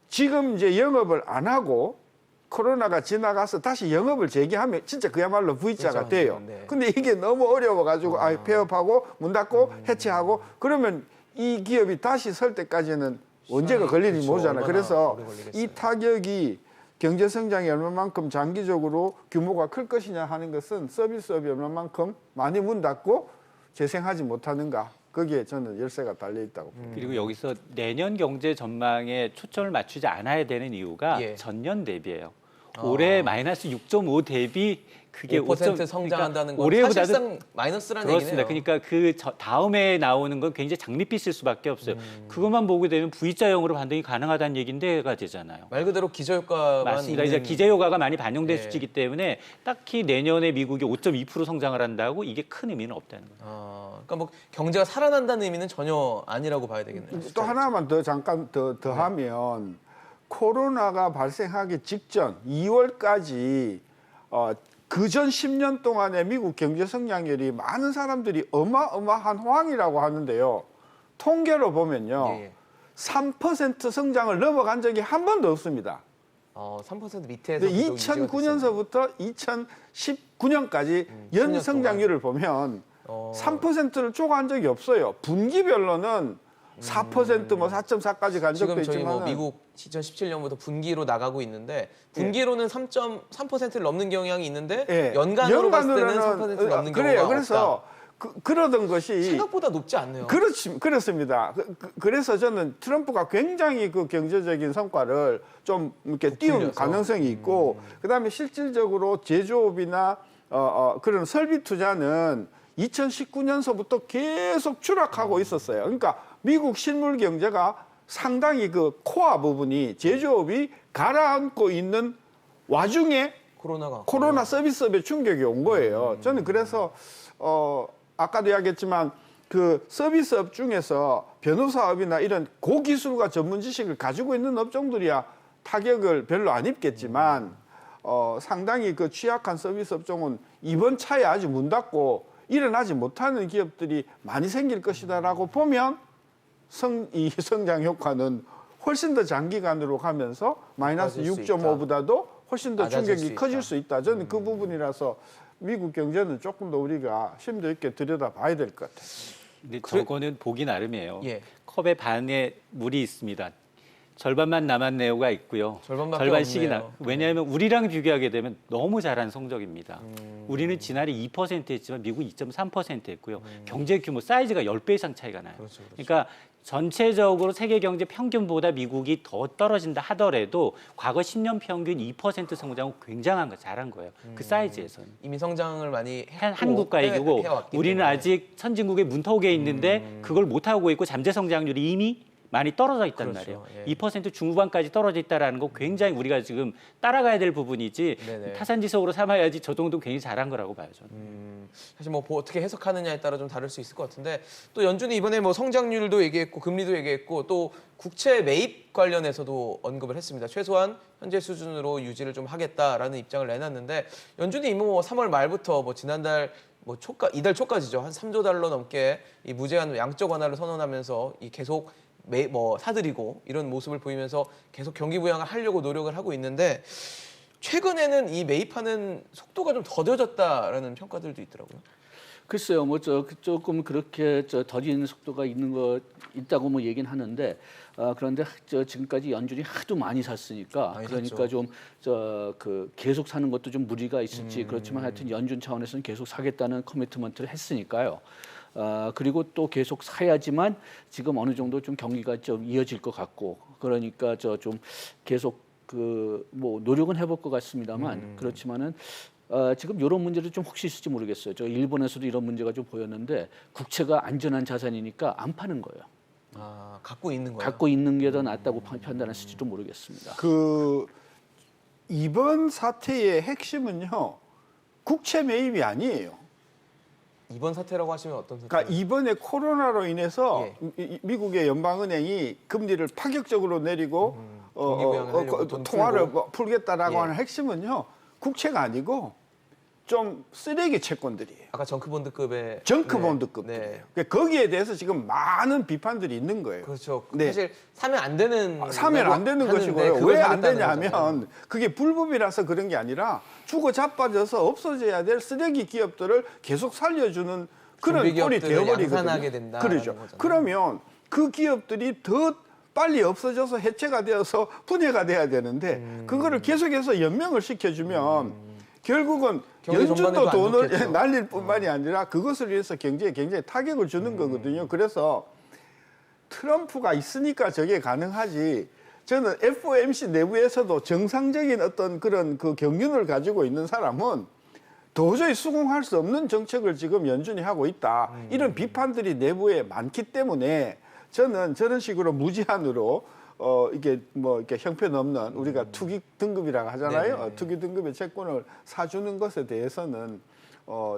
지금 이제 영업을 안 하고 코로나가 지나가서 다시 영업을 재개하면 진짜 그야말로 V자가 돼요. 네. 근데 이게 너무 어려워가지고 폐업하고 문 닫고 해체하고 그러면 이 기업이 다시 설 때까지는 언제가 걸리는지 그렇죠. 모르잖아요. 얼마나 그래서 오래 걸리겠어요. 이 타격이 경제 성장이 얼마만큼 장기적으로 규모가 클 것이냐 하는 것은 서비스업이 얼마만큼 많이 문 닫고 재생하지 못하는가 거기에 저는 열쇠가 달려 있다고 봅니다. 그리고 여기서 내년 경제 전망에 초점을 맞추지 않아야 되는 이유가 예. 전년 대비예요. 올해 마이너스 6.5 대비 그게 5% 성장한다는 건 올해보다도 사실상 마이너스라는 그렇습니다. 얘기네요. 그러니까 그 다음에 나오는 건 굉장히 장밋빛일 수밖에 없어요. 그것만 보게 되면 V자형으로 반등이 가능하다는 얘기인데가 되잖아요. 말 그대로 기저효과만 맞습니다. 있는 이제 기저효과가 많이 반영될 네. 수치이기 때문에 딱히 내년에 미국이 5.2% 성장을 한다고 이게 큰 의미는 없다는 거예요. 그러니까 뭐 경제가 살아난다는 의미는 전혀 아니라고 봐야 되겠네요. 또 하나만 더 잠깐 더 하면 코로나가 발생하기 직전 2월까지 그전 10년 동안의 미국 경제 성장률이 많은 사람들이 어마어마한 호황이라고 하는데요. 통계로 보면요. 예. 3% 성장을 넘어간 적이 한 번도 없습니다. 3% 밑에서 2009년서부터 2019년까지 연 10년 성장률을 보면 3%를 초과한 적이 없어요. 분기별로는 4% 뭐 4.4까지 간 적도 지금 저희 있지만 뭐 미국 2017년부터 분기로 나가고 있는데 분기로는 3.3%를 넘는 경향이 있는데 예. 연간으로 봤을 때는 3%를 넘는 그래요. 경우가 그래서 없다. 그러던 것이 생각보다 높지 않네요. 그렇습니다. 그래서 저는 트럼프가 굉장히 그 경제적인 성과를 좀 이렇게 띄운 부풀려서. 가능성이 있고, 그다음에 실질적으로 제조업이나 그런 설비 투자는 2019년서부터 계속 추락하고 있었어요. 그러니까 미국 실물 경제가 상당히 그 코어 부분이 제조업이 가라앉고 있는 와중에 코로나 서비스업에 충격이 온 거예요. 저는 그래서 아까도 이야기했지만 그 서비스업 중에서 변호사업이나 이런 고기술과 전문 지식을 가지고 있는 업종들이야 타격을 별로 안 입겠지만 상당히 그 취약한 서비스 업종은 이번 차에 아직 문 닫고 일어나지 못하는 기업들이 많이 생길 것이다라고 보면 이 성장 효과는 훨씬 더 장기간으로 가면서 마이너스 낮아질 수 6.5보다도 훨씬 더 낮아질 충격이 수 커질 있다. 수 있다. 저는 그 부분이라서 미국 경제는 조금 더 우리가 심도 있게 들여다봐야 될 것 같아요. 근데 저거는 보기 나름이에요. 예. 컵에 반에 물이 있습니다. 절반만 남았네요가 있고요. 절반밖에 절반씩이 없네요. 왜냐하면 우리랑 비교하게 되면 너무 잘한 성적입니다. 우리는 지난해 2% 했지만 미국은 2.3% 했고요. 경제 규모 사이즈가 10배 이상 차이가 나요. 그렇죠. 그러니까 전체적으로 세계 경제 평균보다 미국이 더 떨어진다 하더라도 과거 10년 평균 2% 성장은 굉장한 거 잘한 거예요. 그 사이즈에서는. 이미 성장을 많이 한국과 이기고 해왔기 우리는 때문에. 아직 선진국의 문턱에 있는데 그걸 못하고 있고 잠재 성장률이 이미 많이 떨어져 있단 그렇죠. 말이에요. 예. 2% 중후반까지 떨어져 있다라는 거 굉장히 우리가 지금 따라가야 될 부분이지 네네. 타산지석으로 삼아야지 저 정도 굉장히 잘한 거라고 봐요 저는. 사실 뭐 어떻게 해석하느냐에 따라 좀 다를 수 있을 것 같은데 또 연준이 이번에 뭐 성장률도 얘기했고 금리도 얘기했고 또 국채 매입 관련해서도 언급을 했습니다. 최소한 현재 수준으로 유지를 좀 하겠다라는 입장을 내놨는데 연준이 이미 뭐 3월 말부터 뭐 지난달 뭐 이달 초까지죠. 한 3조 달러 넘게 이 무제한 양적 완화를 선언하면서 이 계속 사들이고 이런 모습을 보이면서 계속 경기 부양을 하려고 노력을 하고 있는데 최근에는 이 매입하는 속도가 좀 더뎌졌다라는 평가들도 있더라고요. 글쎄요, 뭐 조금 그렇게 더디는 속도가 있다고 뭐 얘기는 하는데 그런데 지금까지 연준이 하도 많이 샀으니까 많이 그러니까 샀죠. 좀 계속 사는 것도 좀 무리가 있을지 그렇지만 하여튼 연준 차원에서는 계속 사겠다는 커미트먼트를 했으니까요. 그리고 또 계속 사야지만 지금 어느 정도 좀 경기가 좀 이어질 것 같고 그러니까 좀 계속 뭐 노력은 해볼 것 같습니다만 그렇지만은 지금 이런 문제도 좀 혹시 있을지 모르겠어요. 저 일본에서도 이런 문제가 좀 보였는데 국채가 안전한 자산이니까 안 파는 거예요. 갖고 있는 거예요. 갖고 있는 게 더 낫다고 판단했을지도 모르겠습니다. 이번 사태의 핵심은요. 국채 매입이 아니에요. 이번 사태라고 하시면 어떤 사태? 그러니까 이번에 코로나로 인해서 예. 미국의 연방은행이 금리를 파격적으로 내리고 경기 부양을 하려고 돈 통화를 풀고. 풀겠다라고 예. 하는 핵심은요. 국채가 아니고 좀 쓰레기 채권들이에요. 아까 정크본드급의 정크본드급들이에요. 네. 그러니까 거기에 대해서 지금 많은 비판들이 있는 거예요. 그렇죠. 네. 사실 사면 안 되는 사면 안 되는 하는데 것이고요. 그걸 왜 안 사겠다는 되냐면 거잖아요. 그게 불법이라서 그런 게 아니라 주고 자빠져서 없어져야 될 쓰레기 기업들을 계속 살려주는 그런 준비 꼴이 기업들을 되어버리거든요. 양산하게 된다라는 그렇죠. 거잖아요. 그러면 그 기업들이 더 빨리 없어져서 해체가 되어서 분해가 돼야 되는데 그거를 계속해서 연명을 시켜주면 결국은 경제 연준도 전반에도 안 돈을 좋겠죠. 날릴 뿐만이 아니라 그것을 위해서 경제에 굉장히 타격을 주는 거거든요. 그래서 트럼프가 있으니까 저게 가능하지 저는 FOMC 내부에서도 정상적인 어떤 그런 그 경륜을 가지고 있는 사람은 도저히 수긍할 수 없는 정책을 지금 연준이 하고 있다. 이런 비판들이 내부에 많기 때문에 저는 저런 식으로 무제한으로 이게 뭐 이렇게 형편없는 우리가 투기 등급이라고 하잖아요. 투기 등급의 채권을 사주는 것에 대해서는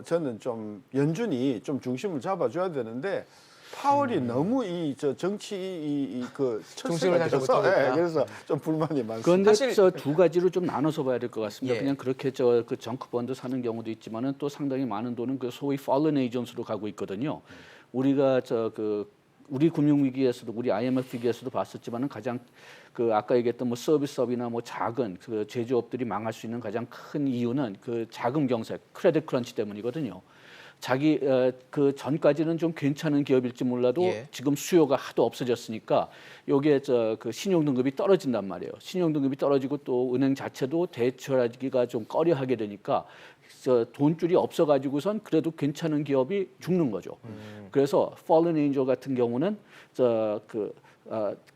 저는 좀 연준이 좀 중심을 잡아줘야 되는데 파월이 너무 저 정치 그 중심을 철새가 다시 돼서 못하겠다. 그래서 좀 불만이 많습니다. 그런데 사실- 저 두 가지로 좀 나눠서 봐야 될 것 같습니다. 예. 그냥 그렇게 그 정크펀드 사는 경우도 있지만은 또 상당히 많은 돈은 그 소위 fallen agents로 가고 있거든요. 우리가 우리 금융위기에서도 우리 IMF 위기에서도 봤었지만은 가장 그 아까 얘기했던 뭐 서비스업이나 뭐 작은 그 제조업들이 망할 수 있는 가장 큰 이유는 그 자금 경색, 크레딧 크런치 때문이거든요. 그 전까지는 좀 괜찮은 기업일지 몰라도 예. 지금 수요가 하도 없어졌으니까 요게 그 신용 등급이 떨어진단 말이에요. 신용 등급이 떨어지고 또 은행 자체도 대출하기가 좀 꺼려하게 되니까 돈줄이 없어가지고선 그래도 괜찮은 기업이 죽는 거죠. 그래서 fallen angel 같은 경우는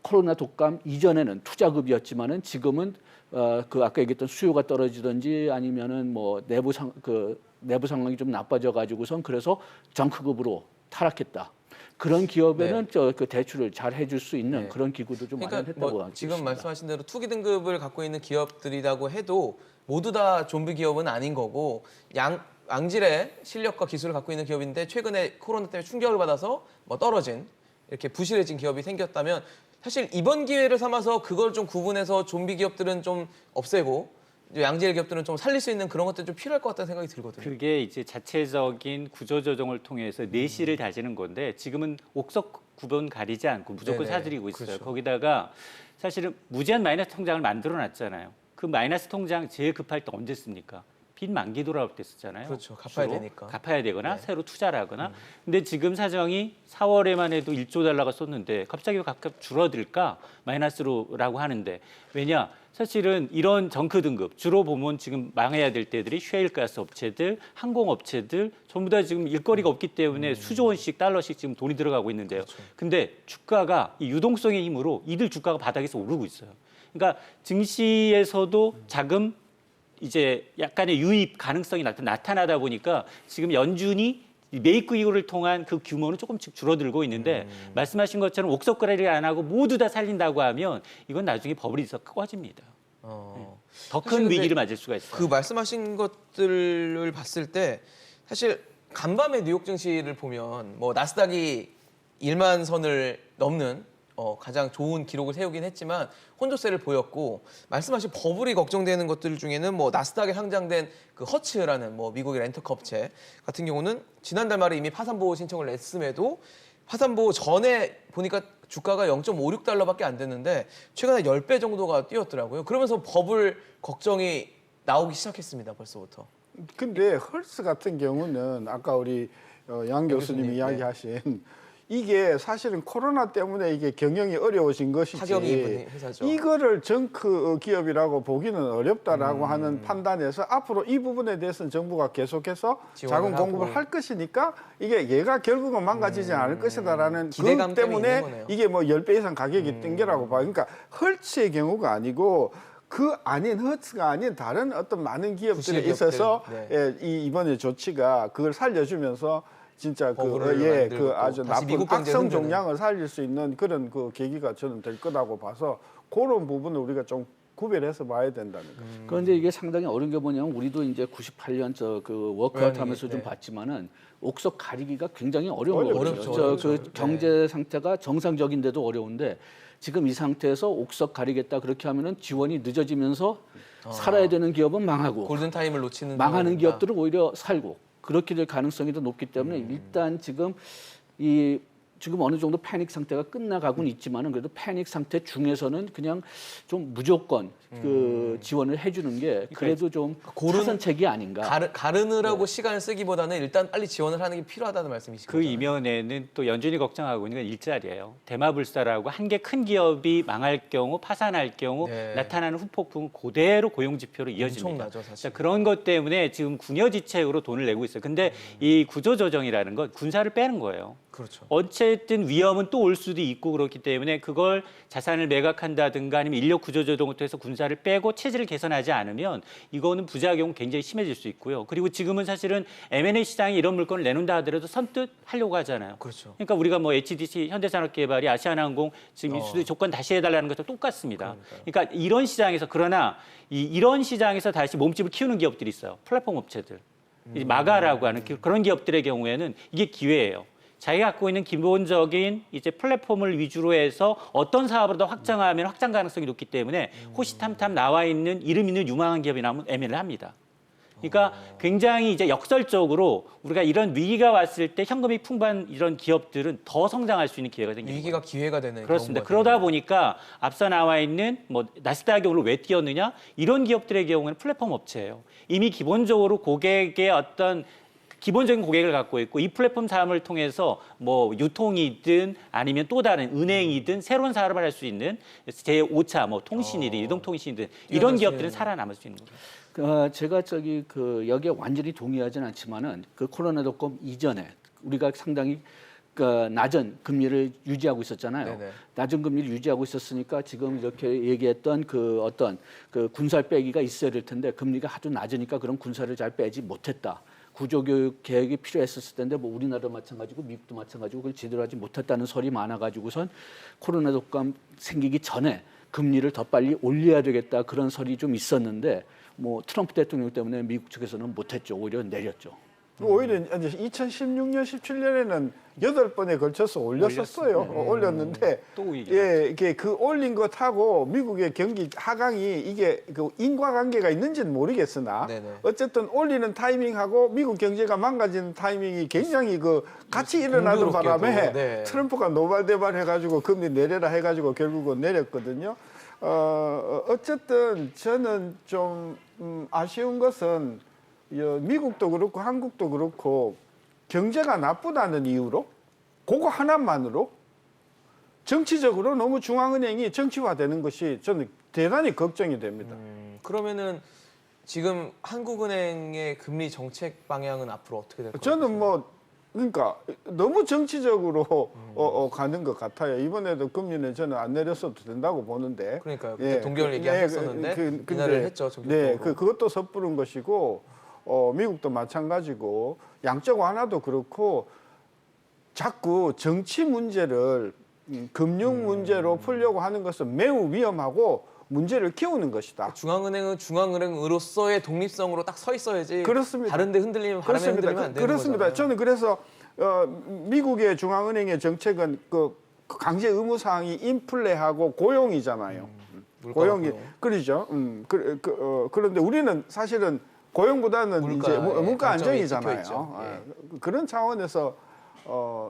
코로나 독감 이전에는 투자급이었지만은 지금은 그 아까 얘기했던 수요가 떨어지든지 아니면은 뭐 내부 상황이 좀 나빠져 가지고선 그래서 정크급으로 타락했다. 그런 기업에는 그 대출을 잘 해줄 수 있는 네. 그런 기구도 좀 그러니까 마련했다고 뭐 알고 지금 있습니다. 말씀하신 대로 투기 등급을 갖고 있는 기업들이라고 해도 모두 다 좀비 기업은 아닌 거고 양질의 실력과 기술을 갖고 있는 기업인데 최근에 코로나 때문에 충격을 받아서 뭐 떨어진 이렇게 부실해진 기업이 생겼다면 사실 이번 기회를 삼아서 그걸 좀 구분해서 좀비 기업들은 좀 없애고 양질 기업들은 좀 살릴 수 있는 그런 것들이 좀 필요할 것 같다는 생각이 들거든요. 그게 이제 자체적인 구조 조정을 통해서 내실을 다지는 건데 지금은 옥석 구분 가리지 않고 무조건 네네. 사들이고 있어요. 그렇죠. 거기다가 사실은 무제한 마이너스 통장을 만들어 놨잖아요. 그 마이너스 통장 제일 급할 때 언제 씁니까? 빚 만기 돌아올 때 쓰잖아요. 그렇죠. 갚아야 주로. 되니까. 갚아야 되거나 네. 새로 투자를 하거나. 근데 지금 사정이 4월에만 해도 1조 달러가 썼는데 갑자기 각각 줄어들까? 마이너스로라고 하는데 왜냐? 사실은 이런 정크 등급 주로 보면 지금 망해야 될 때들이 셰일가스 업체들, 항공업체들 전부 다 지금 일거리가 없기 때문에 수조 원씩 달러씩 지금 돈이 들어가고 있는데요. 근데 주가가 이 유동성의 힘으로 이들 주가가 바닥에서 오르고 있어요. 그러니까 증시에서도 자금 이제 약간의 유입 가능성이 나타나다 보니까 지금 연준이 메이크 이후를 통한 그 규모는 조금씩 줄어들고 있는데 말씀하신 것처럼 옥석 거래를 안 하고 모두 다 살린다고 하면 이건 나중에 버블이 더 커집니다. 더 사실 큰 근데 위기를 맞을 수가 있어요. 그 말씀하신 것들을 봤을 때 사실 간밤에 뉴욕 증시를 보면 뭐 나스닥이 1만 선을 넘는 가장 좋은 기록을 세우긴 했지만 혼조세를 보였고 말씀하신 버블이 걱정되는 것들 중에는 뭐 나스닥에 상장된 그 허츠라는 뭐 미국의 렌터카 업체 같은 경우는 지난달 말에 이미 파산보호 신청을 냈음에도 파산보호 전에 보니까 주가가 0.56달러밖에 안 됐는데 최근에 10배 정도가 뛰었더라고요. 그러면서 버블 걱정이 나오기 시작했습니다. 벌써부터. 근데 헐스 같은 경우는 아까 우리 양 교수님이 교수님, 이야기하신 이게 사실은 코로나 때문에 이게 경영이 어려워진 것이지 타격이 입은 회사죠. 이거를 정크 기업이라고 보기는 어렵다라고 하는 판단에서 앞으로 이 부분에 대해서는 정부가 계속해서 지원을 자금 공급을 하고. 할 것이니까 이게 얘가 결국은 망가지지 않을 것이다라는 기대감 그 때문에 때문에 있는 거네요. 이게 뭐 10배 이상 가격이 뜬 게라고 봐요. 그러니까 헐츠의 경우가 아니고 그 아닌 허츠가 아닌 다른 어떤 많은 기업들에 부실 기업들. 있어서 네. 이번에 조치가 그걸 살려주면서 진짜 버블을 그 만들고 아주 다시 나쁜 미국 경제를 악성 흔드는. 종양을 살릴 수 있는 그런 그 계기가 저는 될 거라고 봐서 그런 부분을 우리가 좀 구별해서 봐야 된다는 거죠. 그런데 이게 상당히 어려운 게 뭐냐면 우리도 이제 98년 그 워크아웃 하면서 좀 네. 봤지만은 옥석 가리기가 굉장히 어려운 어렵죠. 거거든요. 어렵죠. 그 경제 상태가 정상적인데도 어려운데 지금 이 상태에서 옥석 가리겠다 그렇게 하면은 지원이 늦어지면서 살아야 되는 기업은 망하고 골든 타임을 놓치는 망하는 상황입니다. 기업들은 오히려 살고 그렇게 될 가능성이 더 높기 때문에 일단 지금 어느 정도 패닉 상태가 끝나가고는 있지만은 그래도 패닉 상태 중에서는 그냥 좀 무조건 그 지원을 해주는 게 그래도 좀 고른- 차선책이 아닌가. 가르느라고 시간을 쓰기보다는 일단 빨리 지원을 하는 게 필요하다는 말씀이시죠. 그 이면에는 또 연준이 걱정하고 있는 건 일자리예요. 대마불사라고 한 개 큰 기업이 망할 경우 파산할 경우 네. 나타나는 후폭풍은 그대로 고용 지표로 이어집니다. 엄청나죠, 사실. 자, 그런 것 때문에 지금 궁여지책으로 돈을 내고 있어요. 근데 이 구조 조정이라는 건 군사를 빼는 거예요. 그렇죠. 어쨌든 위험은 또 올 수도 있고 그렇기 때문에 그걸 자산을 매각한다든가 아니면 인력 구조조정부터 해서 군사를 빼고 체질을 개선하지 않으면 이거는 부작용은 굉장히 심해질 수 있고요. 그리고 지금은 사실은 M&A 시장에 이런 물건을 내놓는다 하더라도 선뜻 하려고 하잖아요. 그렇죠. 그러니까 우리가 뭐 HDC, 현대산업개발이 아시아나항공 지금 수도 조건 다시 해달라는 것도 똑같습니다. 그러니까 이런 시장에서 그러나 이런 시장에서 다시 몸집을 키우는 기업들이 있어요. 플랫폼 업체들. 이제 마가라고 하는 그런 기업들의 경우에는 이게 기회예요. 자기가 갖고 있는 기본적인 이제 플랫폼을 위주로 해서 어떤 사업을 더 확장하면 확장 가능성이 높기 때문에 호시탐탐 나와 있는 이름 있는 유망한 기업이 나오면 M&A를 합니다. 그러니까 굉장히 이제 역설적으로 우리가 이런 위기가 왔을 때 현금이 풍부한 이런 기업들은 더 성장할 수 있는 기회가 생기는 위기가 기회가 되는 그렇습니다. 경우가 그러다 되는 보니까 앞서 나와 있는 뭐 나스닥이 오늘 왜 뛰었느냐 이런 기업들의 경우에는 플랫폼 업체예요. 이미 기본적으로 고객의 어떤 기본적인 고객을 갖고 있고 이 플랫폼 사업을 통해서 뭐 유통이든 아니면 또 다른 은행이든 새로운 사업을 할 수 있는 제5차 뭐 통신이든 이동통신이든 이런 기업들은 살아남을 수 있는 거예요. 제가 여기에 완전히 동의하지는 않지만은 그 코로나.com 이전에 우리가 상당히 낮은 금리를 유지하고 있었잖아요. 네네. 낮은 금리를 유지하고 있었으니까 지금 이렇게 얘기했던 그 어떤 그 군사를 빼기가 있어야 될 텐데 금리가 아주 낮으니까 그런 군사를 잘 빼지 못했다. 구조교육 계획이 필요했었을 텐데 뭐 우리나라도 마찬가지고 미국도 마찬가지고 그걸 제대로 하지 못했다는 설이 많아가지고선 코로나.com 생기기 전에 금리를 더 빨리 올려야 되겠다 그런 설이 좀 있었는데 뭐 트럼프 대통령 때문에 미국 측에서는 못했죠. 오히려 내렸죠. 오히려 이제 2016년, 17년에는 8번에 걸쳐서 올렸었어요. 올렸는데 또 오히려. 예, 이게 그 올린 것하고 미국의 경기 하강이 이게 그 인과관계가 있는지는 모르겠으나 네네. 어쨌든 올리는 타이밍하고 미국 경제가 망가지는 타이밍이 굉장히 그 같이 일어나는 공교롭게도, 바람에 네. 트럼프가 노발대발 해가지고 금리 내려라 해가지고 결국은 내렸거든요. 어쨌든 저는 좀 아쉬운 것은 미국도 그렇고 한국도 그렇고 경제가 나쁘다는 이유로 그거 하나만으로 정치적으로 너무 중앙은행이 정치화되는 것이 저는 대단히 걱정이 됩니다. 그러면은 지금 한국은행의 금리 정책 방향은 앞으로 어떻게 될 것 같아요? 저는 뭐 그러니까 너무 정치적으로 가는 것 같아요. 이번에도 금리는 저는 안 내렸어도 된다고 보는데. 그러니까요. 그때 동결 얘기하셨었는데 인하를 했죠. 네, 전격적으로. 그것도 섣부른 것이고 미국도 마찬가지고 양적 완화도 그렇고 자꾸 정치 문제를 금융 문제로 풀려고 하는 것은 매우 위험하고 문제를 키우는 것이다. 중앙은행은 중앙은행으로서의 독립성으로 딱 서 있어야지. 그렇습니다. 다른데 흔들리면 바람에 흔들리면 안 되는 그렇습니다. 거잖아요. 저는 그래서 미국의 중앙은행의 정책은 그 강제 의무 사항이 인플레하고 고용이잖아요. 고용이 고용. 그러죠. 그런데 우리는 사실은 고용보다는 이제 물가 안정이잖아요. 있죠. 예. 그런 차원에서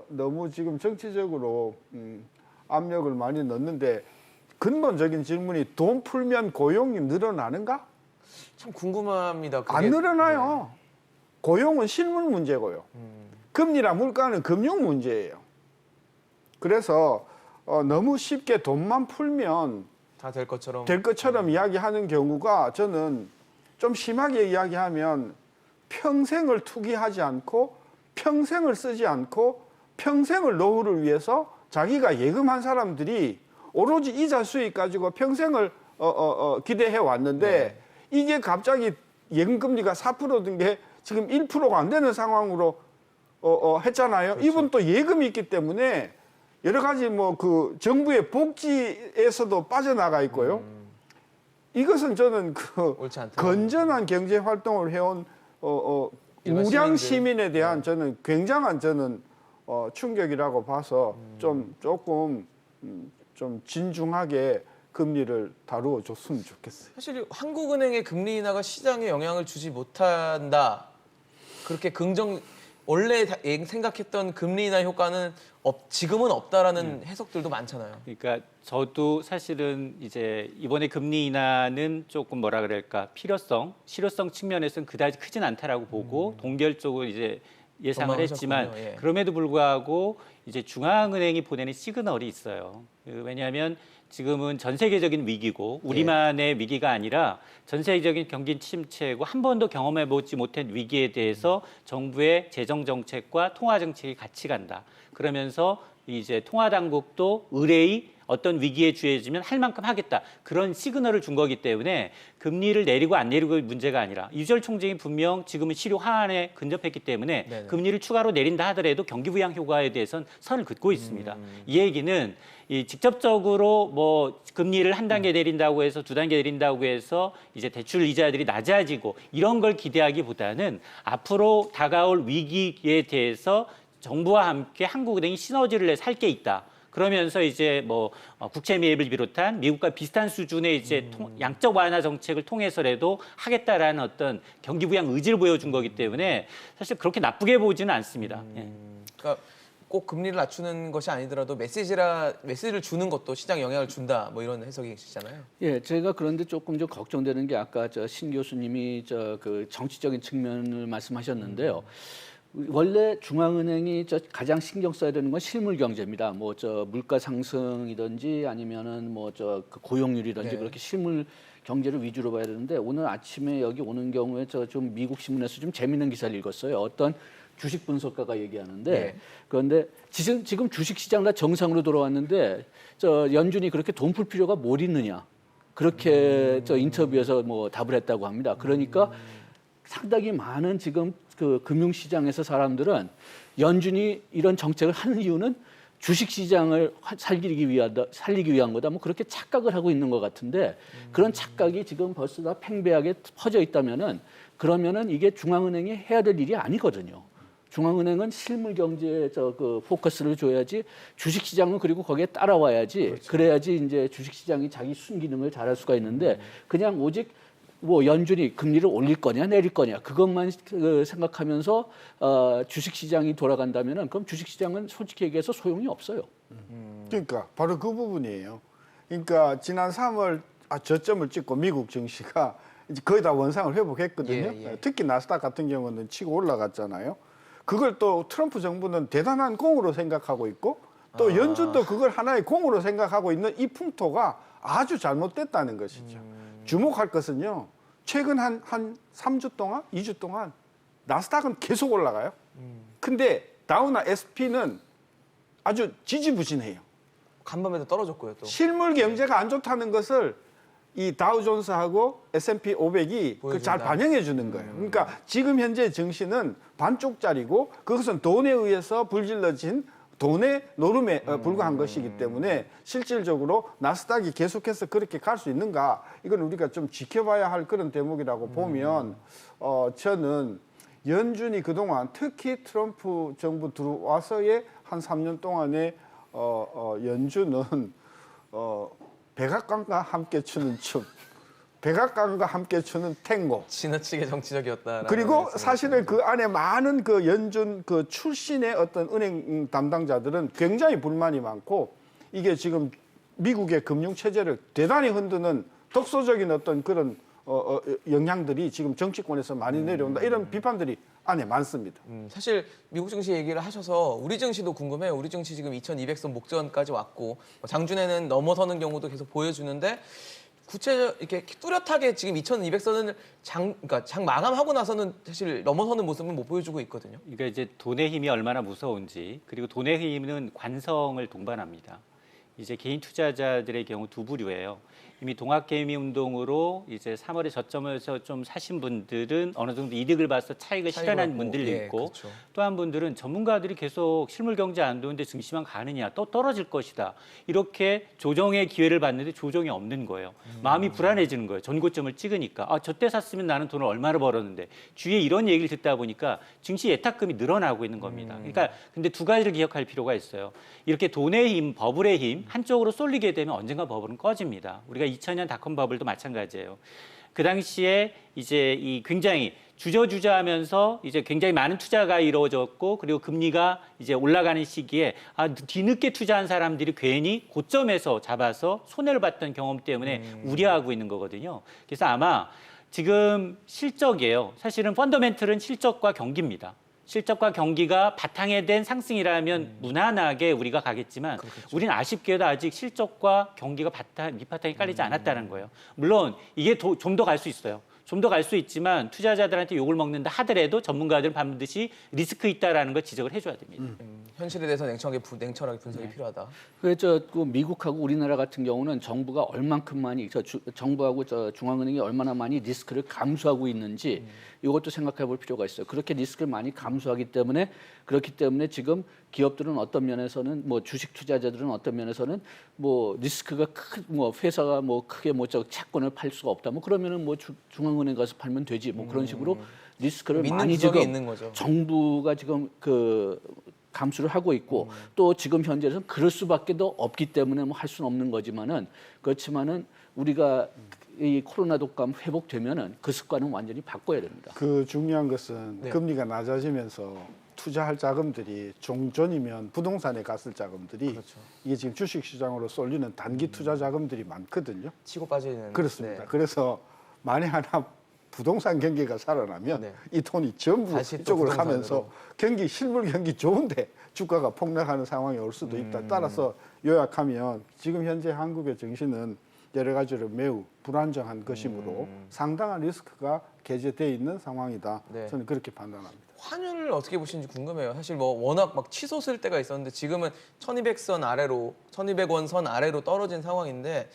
너무 지금 정치적으로 압력을 많이 넣는데 근본적인 질문이 돈 풀면 고용이 늘어나는가? 참 궁금합니다. 그게. 안 늘어나요. 고용은 실물 문제고요. 금리랑 물가는 금융 문제예요. 그래서 너무 쉽게 돈만 풀면 다 될 것처럼. 될 것처럼 이야기하는 경우가 저는 좀 심하게 이야기하면 평생을 투기하지 않고 평생을 쓰지 않고 평생을 노후를 위해서 자기가 예금한 사람들이 오로지 이자 수익 가지고 평생을 기대해 왔는데 이게 갑자기 예금 금리가 4%든 게 지금 1%가 안 되는 상황으로 했잖아요. 그렇죠. 이분 또 예금이 있기 때문에 여러 가지 뭐 그 정부의 복지에서도 빠져나가 있고요. 이것은 저는 그 옳지 않다. 건전한 경제 활동을 해온 일반 우량 시민들. 시민에 대한 저는 굉장한 충격이라고 봐서 조금 좀 진중하게 금리를 다루어 줬으면 좋겠어요. 사실 한국은행의 금리 인하가 시장에 영향을 주지 못한다. 그렇게 원래 생각했던 금리 인하 효과는 지금은 없다라는 해석들도 많잖아요. 그러니까 저도 사실은 이제 이번에 금리 인하는 조금 뭐라 그럴까 실효성 측면에서는 그다지 크진 않다라고 보고 동결적으로 이제 예상을 했지만 전망하셨군요. 예. 그럼에도 불구하고 이제 중앙은행이 보내는 시그널이 있어요. 왜냐하면 지금은 전 세계적인 위기고 우리만의 위기가 아니라 전 세계적인 경기 침체고 한 번도 경험해보지 못한 위기에 대해서 정부의 재정 정책과 통화 정책이 같이 간다. 그러면서 이제 통화 당국도 의뢰의 어떤 위기에 주해지면 할 만큼 하겠다. 그런 시그널을 준 거기 때문에 금리를 내리고 안 내리고의 문제가 아니라 유절 총재이 분명 지금은 실효 하한에 근접했기 때문에 네네. 금리를 추가로 내린다 하더라도 경기 부양 효과에 대해서는 선을 긋고 있습니다. 이 얘기는 이 직접적으로 뭐 금리를 한 단계 내린다고 해서 두 단계 내린다고 해서 이제 대출 이자들이 낮아지고 이런 걸 기대하기보다는 앞으로 다가올 위기에 대해서 정부와 함께 한국은행이 시너지를 내 살 게 있다. 그러면서 이제 뭐 국채 매입을 비롯한 미국과 비슷한 수준의 이제 양적 완화 정책을 통해서라도 하겠다라는 어떤 경기 부양 의지를 보여준 거기 때문에 사실 그렇게 나쁘게 보지는 않습니다. 예. 그러니까 꼭 금리를 낮추는 것이 아니더라도 메시지를 주는 것도 시장에 영향을 준다. 뭐 이런 해석이시잖아요. 예, 제가 그런데 조금 좀 걱정되는 게 아까 신 교수님이 그 정치적인 측면을 말씀하셨는데요. 원래 중앙은행이 가장 신경 써야 되는 건 실물 경제입니다. 뭐 물가 상승이든지 아니면은 뭐 그 고용률이든지 네. 그렇게 실물 경제를 위주로 봐야 되는데 오늘 아침에 여기 오는 경우에 좀 미국 신문에서 좀 재미있는 기사를 읽었어요. 어떤 주식 분석가가 얘기하는데 네. 그런데 지금 주식 시장 다 정상으로 돌아왔는데 연준이 그렇게 돈 풀 필요가 뭘 있느냐 그렇게 인터뷰에서 뭐 답을 했다고 합니다. 그러니까 상당히 많은 지금 그 금융시장에서 사람들은 연준이 이런 정책을 하는 이유는 주식시장을 살리기 위한 거다. 뭐 그렇게 착각을 하고 있는 것 같은데 그런 착각이 지금 벌써 다 팽배하게 퍼져 있다면은 그러면은 이게 중앙은행이 해야 될 일이 아니거든요. 중앙은행은 실물 경제에 그 포커스를 줘야지 주식시장은 그리고 거기에 따라와야지 그렇죠. 그래야지 이제 주식시장이 자기 순기능을 잘할 수가 있는데 그냥 오직 뭐 연준이 금리를 올릴 거냐 내릴 거냐 그것만 생각하면서 주식시장이 돌아간다면은 그럼 주식시장은 솔직히 얘기해서 소용이 없어요. 그러니까 바로 그 부분이에요. 그러니까 지난 3월 저점을 찍고 미국 증시가 이제 거의 다 원상을 회복했거든요. 예. 특히 나스닥 같은 경우는 치고 올라갔잖아요. 그걸 또 트럼프 정부는 대단한 공으로 생각하고 있고 또 연준도 그걸 하나의 공으로 생각하고 있는 이 풍토가 아주 잘못됐다는 것이죠. 주목할 것은요. 최근 한 3주 동안, 2주 동안 나스닥은 계속 올라가요. 근데 다우나 SP는 아주 지지부진해요. 간밤에도 떨어졌고요. 또. 실물 경제가 안 좋다는 것을 이 다우존스하고 S&P 500이 잘 보여준다. 반영해 주는 거예요. 그러니까 지금 현재 증시는 반쪽짜리고 그것은 돈에 의해서 불질러진 돈의 노름에 불과한 것이기 때문에 실질적으로 나스닥이 계속해서 그렇게 갈 수 있는가 이건 우리가 좀 지켜봐야 할 그런 대목이라고 보면 저는 연준이 그동안 특히 트럼프 정부 들어와서의 한 3년 동안에 연준은 백악관과 함께 추는 춤, 백악관과 함께 추는 탱고. 지나치게 정치적이었다. 그리고 사실은 그 안에 많은 그 연준 그 출신의 어떤 은행 담당자들은 굉장히 불만이 많고 이게 지금 미국의 금융 체제를 대단히 흔드는 독소적인 어떤 그런 영향들이 지금 정치권에서 많이 내려온다 이런 비판들이 안에 많습니다. 사실 미국 증시 얘기를 하셔서 우리 증시도 궁금해요. 우리 증시 지금 2200선 목전까지 왔고 장중에는 넘어서는 경우도 계속 보여주는데 구체적 이렇게 뚜렷하게 지금 2200선을 그러니까 장 마감하고 나서는 사실 넘어서는 모습은 못 보여주고 있거든요. 그러니까 이제 돈의 힘이 얼마나 무서운지 그리고 돈의 힘은 관성을 동반합니다. 이제 개인 투자자들의 경우 두 부류예요. 이미 동학개미 운동으로 이제 3월에 저점에서 좀 사신 분들은 어느 정도 이득을 봐서 차익을 실현한 분들도 예, 있고 그렇죠. 또 한 분들은 전문가들이 계속 실물 경제 안 좋은데 증시만 가느냐 또 떨어질 것이다 이렇게 조정의 기회를 봤는데 조정이 없는 거예요. 마음이 불안해지는 거예요. 전고점을 찍으니까 저때 샀으면 나는 돈을 얼마나 벌었는데 주위에 이런 얘기를 듣다 보니까 증시 예탁금이 늘어나고 있는 겁니다. 그러니까 근데 두 가지를 기억할 필요가 있어요. 이렇게 돈의 힘, 버블의 힘 한쪽으로 쏠리게 되면 언젠가 버블은 꺼집니다. 우리가 2000년 닷컴 버블도 마찬가지예요. 그 당시에 이제 이 굉장히 주저주저하면서 이제 굉장히 많은 투자가 이루어졌고 그리고 금리가 이제 올라가는 시기에 뒤늦게 투자한 사람들이 괜히 고점에서 잡아서 손해를 봤던 경험 때문에 우려하고 있는 거거든요. 그래서 아마 지금 실적이에요. 사실은 펀더멘틀은 실적과 경기입니다. 실적과 경기가 바탕에 된 상승이라면 무난하게 우리가 가겠지만 우리는 아쉽게도 아직 실적과 경기가 밑바탕이 깔리지 않았다는 거예요. 물론 이게 좀 더 갈 수 있어요. 좀 더 갈 수 있지만 투자자들한테 욕을 먹는다 하더라도 전문가들은 반드시 리스크 있다라는 걸 지적을 해줘야 됩니다. 현실에 대해서 냉철하게 분석이 필요하다. 그래서 그 미국하고 우리나라 같은 경우는 정부가 얼만큼 정부하고 중앙은행이 얼마나 많이 리스크를 감수하고 있는지 이것도 생각해 볼 필요가 있어요. 그렇게 리스크를 많이 감수하기 때문에 그렇기 때문에 지금 기업들은 어떤 면에서는 뭐 주식 투자자들은 어떤 면에서는 뭐 리스크가 뭐 회사가 뭐 크게 채권을 팔 수가 없다. 뭐 그러면은 뭐 중앙은행 가서 팔면 되지. 뭐 그런 식으로 리스크를 믿는 많이 구석이 지금 있는 거죠. 정부가 지금 감수를 하고 있고 또 지금 현재는 그럴 수밖에 더 없기 때문에 뭐 할 수는 없는 거지만은 그렇지만은 우리가 이 코로나 독감 회복되면은 그 습관은 완전히 바꿔야 됩니다. 그 중요한 것은 네. 금리가 낮아지면서 투자할 자금들이 종전이면 부동산에 갔을 자금들이 그렇죠. 이게 지금 주식시장으로 쏠리는 단기 투자 자금들이 많거든요. 치고 빠지는. 그렇습니다. 네. 그래서 만에 하나 부동산 경기가 살아나면 네. 이 돈이 전부 다시 또 이쪽으로 부동산으로. 가면서 경기 실물 경기 좋은데 주가가 폭락하는 상황이 올 수도 있다. 따라서 요약하면 지금 현재 한국의 정신은 여러 가지로 매우 불안정한 것이므로 상당한 리스크가 개재되어 있는 상황이다. 네. 저는 그렇게 판단합니다. 환율을 어떻게 보시는지 궁금해요. 사실 뭐 워낙 막 치솟을 때가 있었는데 지금은 1,200선 아래로 1,200원 선 아래로 떨어진 상황인데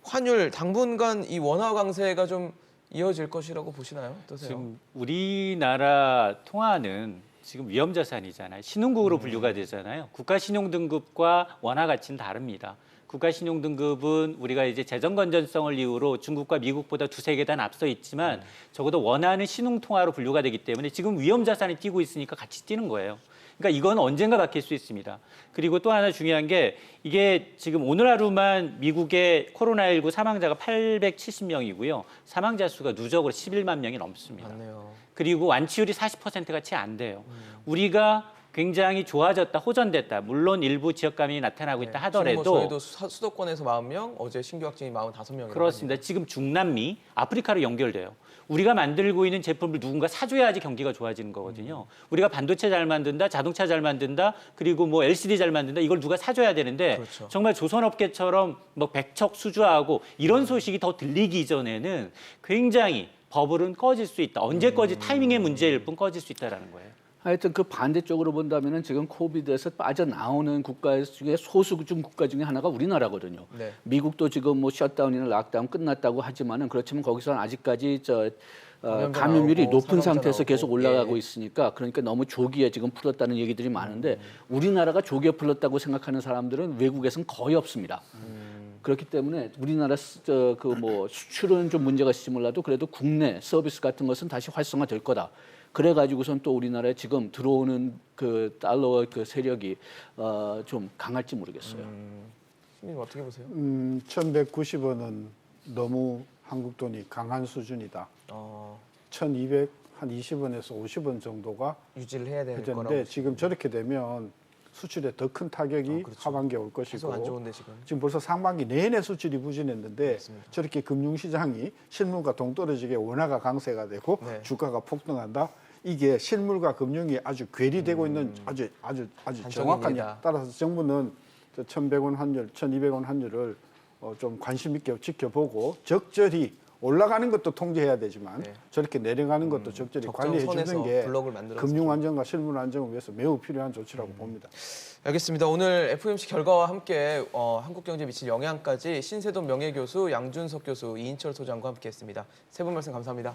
환율 당분간 이 원화 강세가 좀 이어질 것이라고 보시나요? 어떠세요? 지금 우리나라 통화는 지금 위험자산이잖아요. 신흥국으로 분류가 되잖아요. 국가신용등급과 원화 가치는 다릅니다. 국가신용등급은 우리가 이제 재정 건전성을 이유로 중국과 미국보다 두세 계단 앞서 있지만 적어도 원화는 신흥통화로 분류가 되기 때문에 지금 위험자산이 뛰고 있으니까 같이 뛰는 거예요. 그러니까 이건 언젠가 바뀔 수 있습니다. 그리고 또 하나 중요한 게 이게 지금 오늘 하루만 미국의 코로나19 사망자가 870명이고요. 사망자 수가 누적으로 11만 명이 넘습니다. 맞네요. 그리고 완치율이 40%가 채 안 돼요. 우리가 굉장히 좋아졌다, 호전됐다. 물론 일부 지역 감염이 나타나고 있다 하더라도 지금 뭐 저희도 수도권에서 40명, 어제 신규 확진이 45명이라고 그렇습니다. 지금 중남미, 아프리카로 연결돼요. 우리가 만들고 있는 제품을 누군가 사줘야지 경기가 좋아지는 거거든요. 우리가 반도체 잘 만든다, 자동차 잘 만든다, 그리고 뭐 LCD 잘 만든다, 이걸 누가 사줘야 되는데 그렇죠. 정말 조선업계처럼 뭐 백척 수주하고 이런 소식이 더 들리기 전에는 굉장히 버블은 꺼질 수 있다. 언제 꺼질 타이밍의 문제일 뿐 꺼질 수 있다라는 거예요. 하여튼 그 반대쪽으로 본다면은 지금 코비드에서 빠져나오는 국가 중에 소수중 국가 중에 하나가 우리나라거든요. 네. 미국도 지금 뭐 셧다운이나 락다운 끝났다고 하지만은 그렇지만 거기서는 아직까지 감염자 감염률이 나오고, 높은 사망자 상태에서 나오고. 계속 올라가고 예. 있으니까 그러니까 너무 조기에 지금 풀었다는 얘기들이 많은데 우리나라가 조기에 풀었다고 생각하는 사람들은 외국에서는 거의 없습니다. 그렇기 때문에 우리나라 수출은 좀 문제가 있을지 몰라도 그래도 국내 서비스 같은 것은 다시 활성화될 거다. 그래가지고선 또 우리나라에 지금 들어오는 그 달러 그 세력이 좀 강할지 모르겠어요. 신님 어떻게 보세요? 1,190원은 너무 한국 돈이 강한 수준이다. 1,200 한 20원에서 50원 정도가 유지를 해야 될 거라고. 되는데 지금 저렇게 되면 수출에 더 큰 타격이 그렇죠. 하반기에 올 계속 것이고 안 좋은데 지금. 지금 벌써 상반기 내내 수출이 부진했는데 맞습니다. 저렇게 금융시장이 실물과 동떨어지게 원화가 강세가 되고 네. 주가가 폭등한다. 이게 실물과 금융이 아주 괴리되고 있는 아주 정확한 단적입니다. 따라서 정부는 1,100원 환율, 1,200원 환율을 좀 관심 있게 지켜보고 적절히 올라가는 것도 통제해야 되지만 네. 저렇게 내려가는 것도 적절히 적정 관리해 주는 선에서 게 블록을 만들어서 금융 안정과 실물 안정을 위해서 매우 필요한 조치라고 봅니다. 알겠습니다. 오늘 FOMC 결과와 함께 한국 경제에 미칠 영향까지 신세돈 명예교수, 양준석 교수, 이인철 소장과 함께했습니다. 세 분 말씀 감사합니다.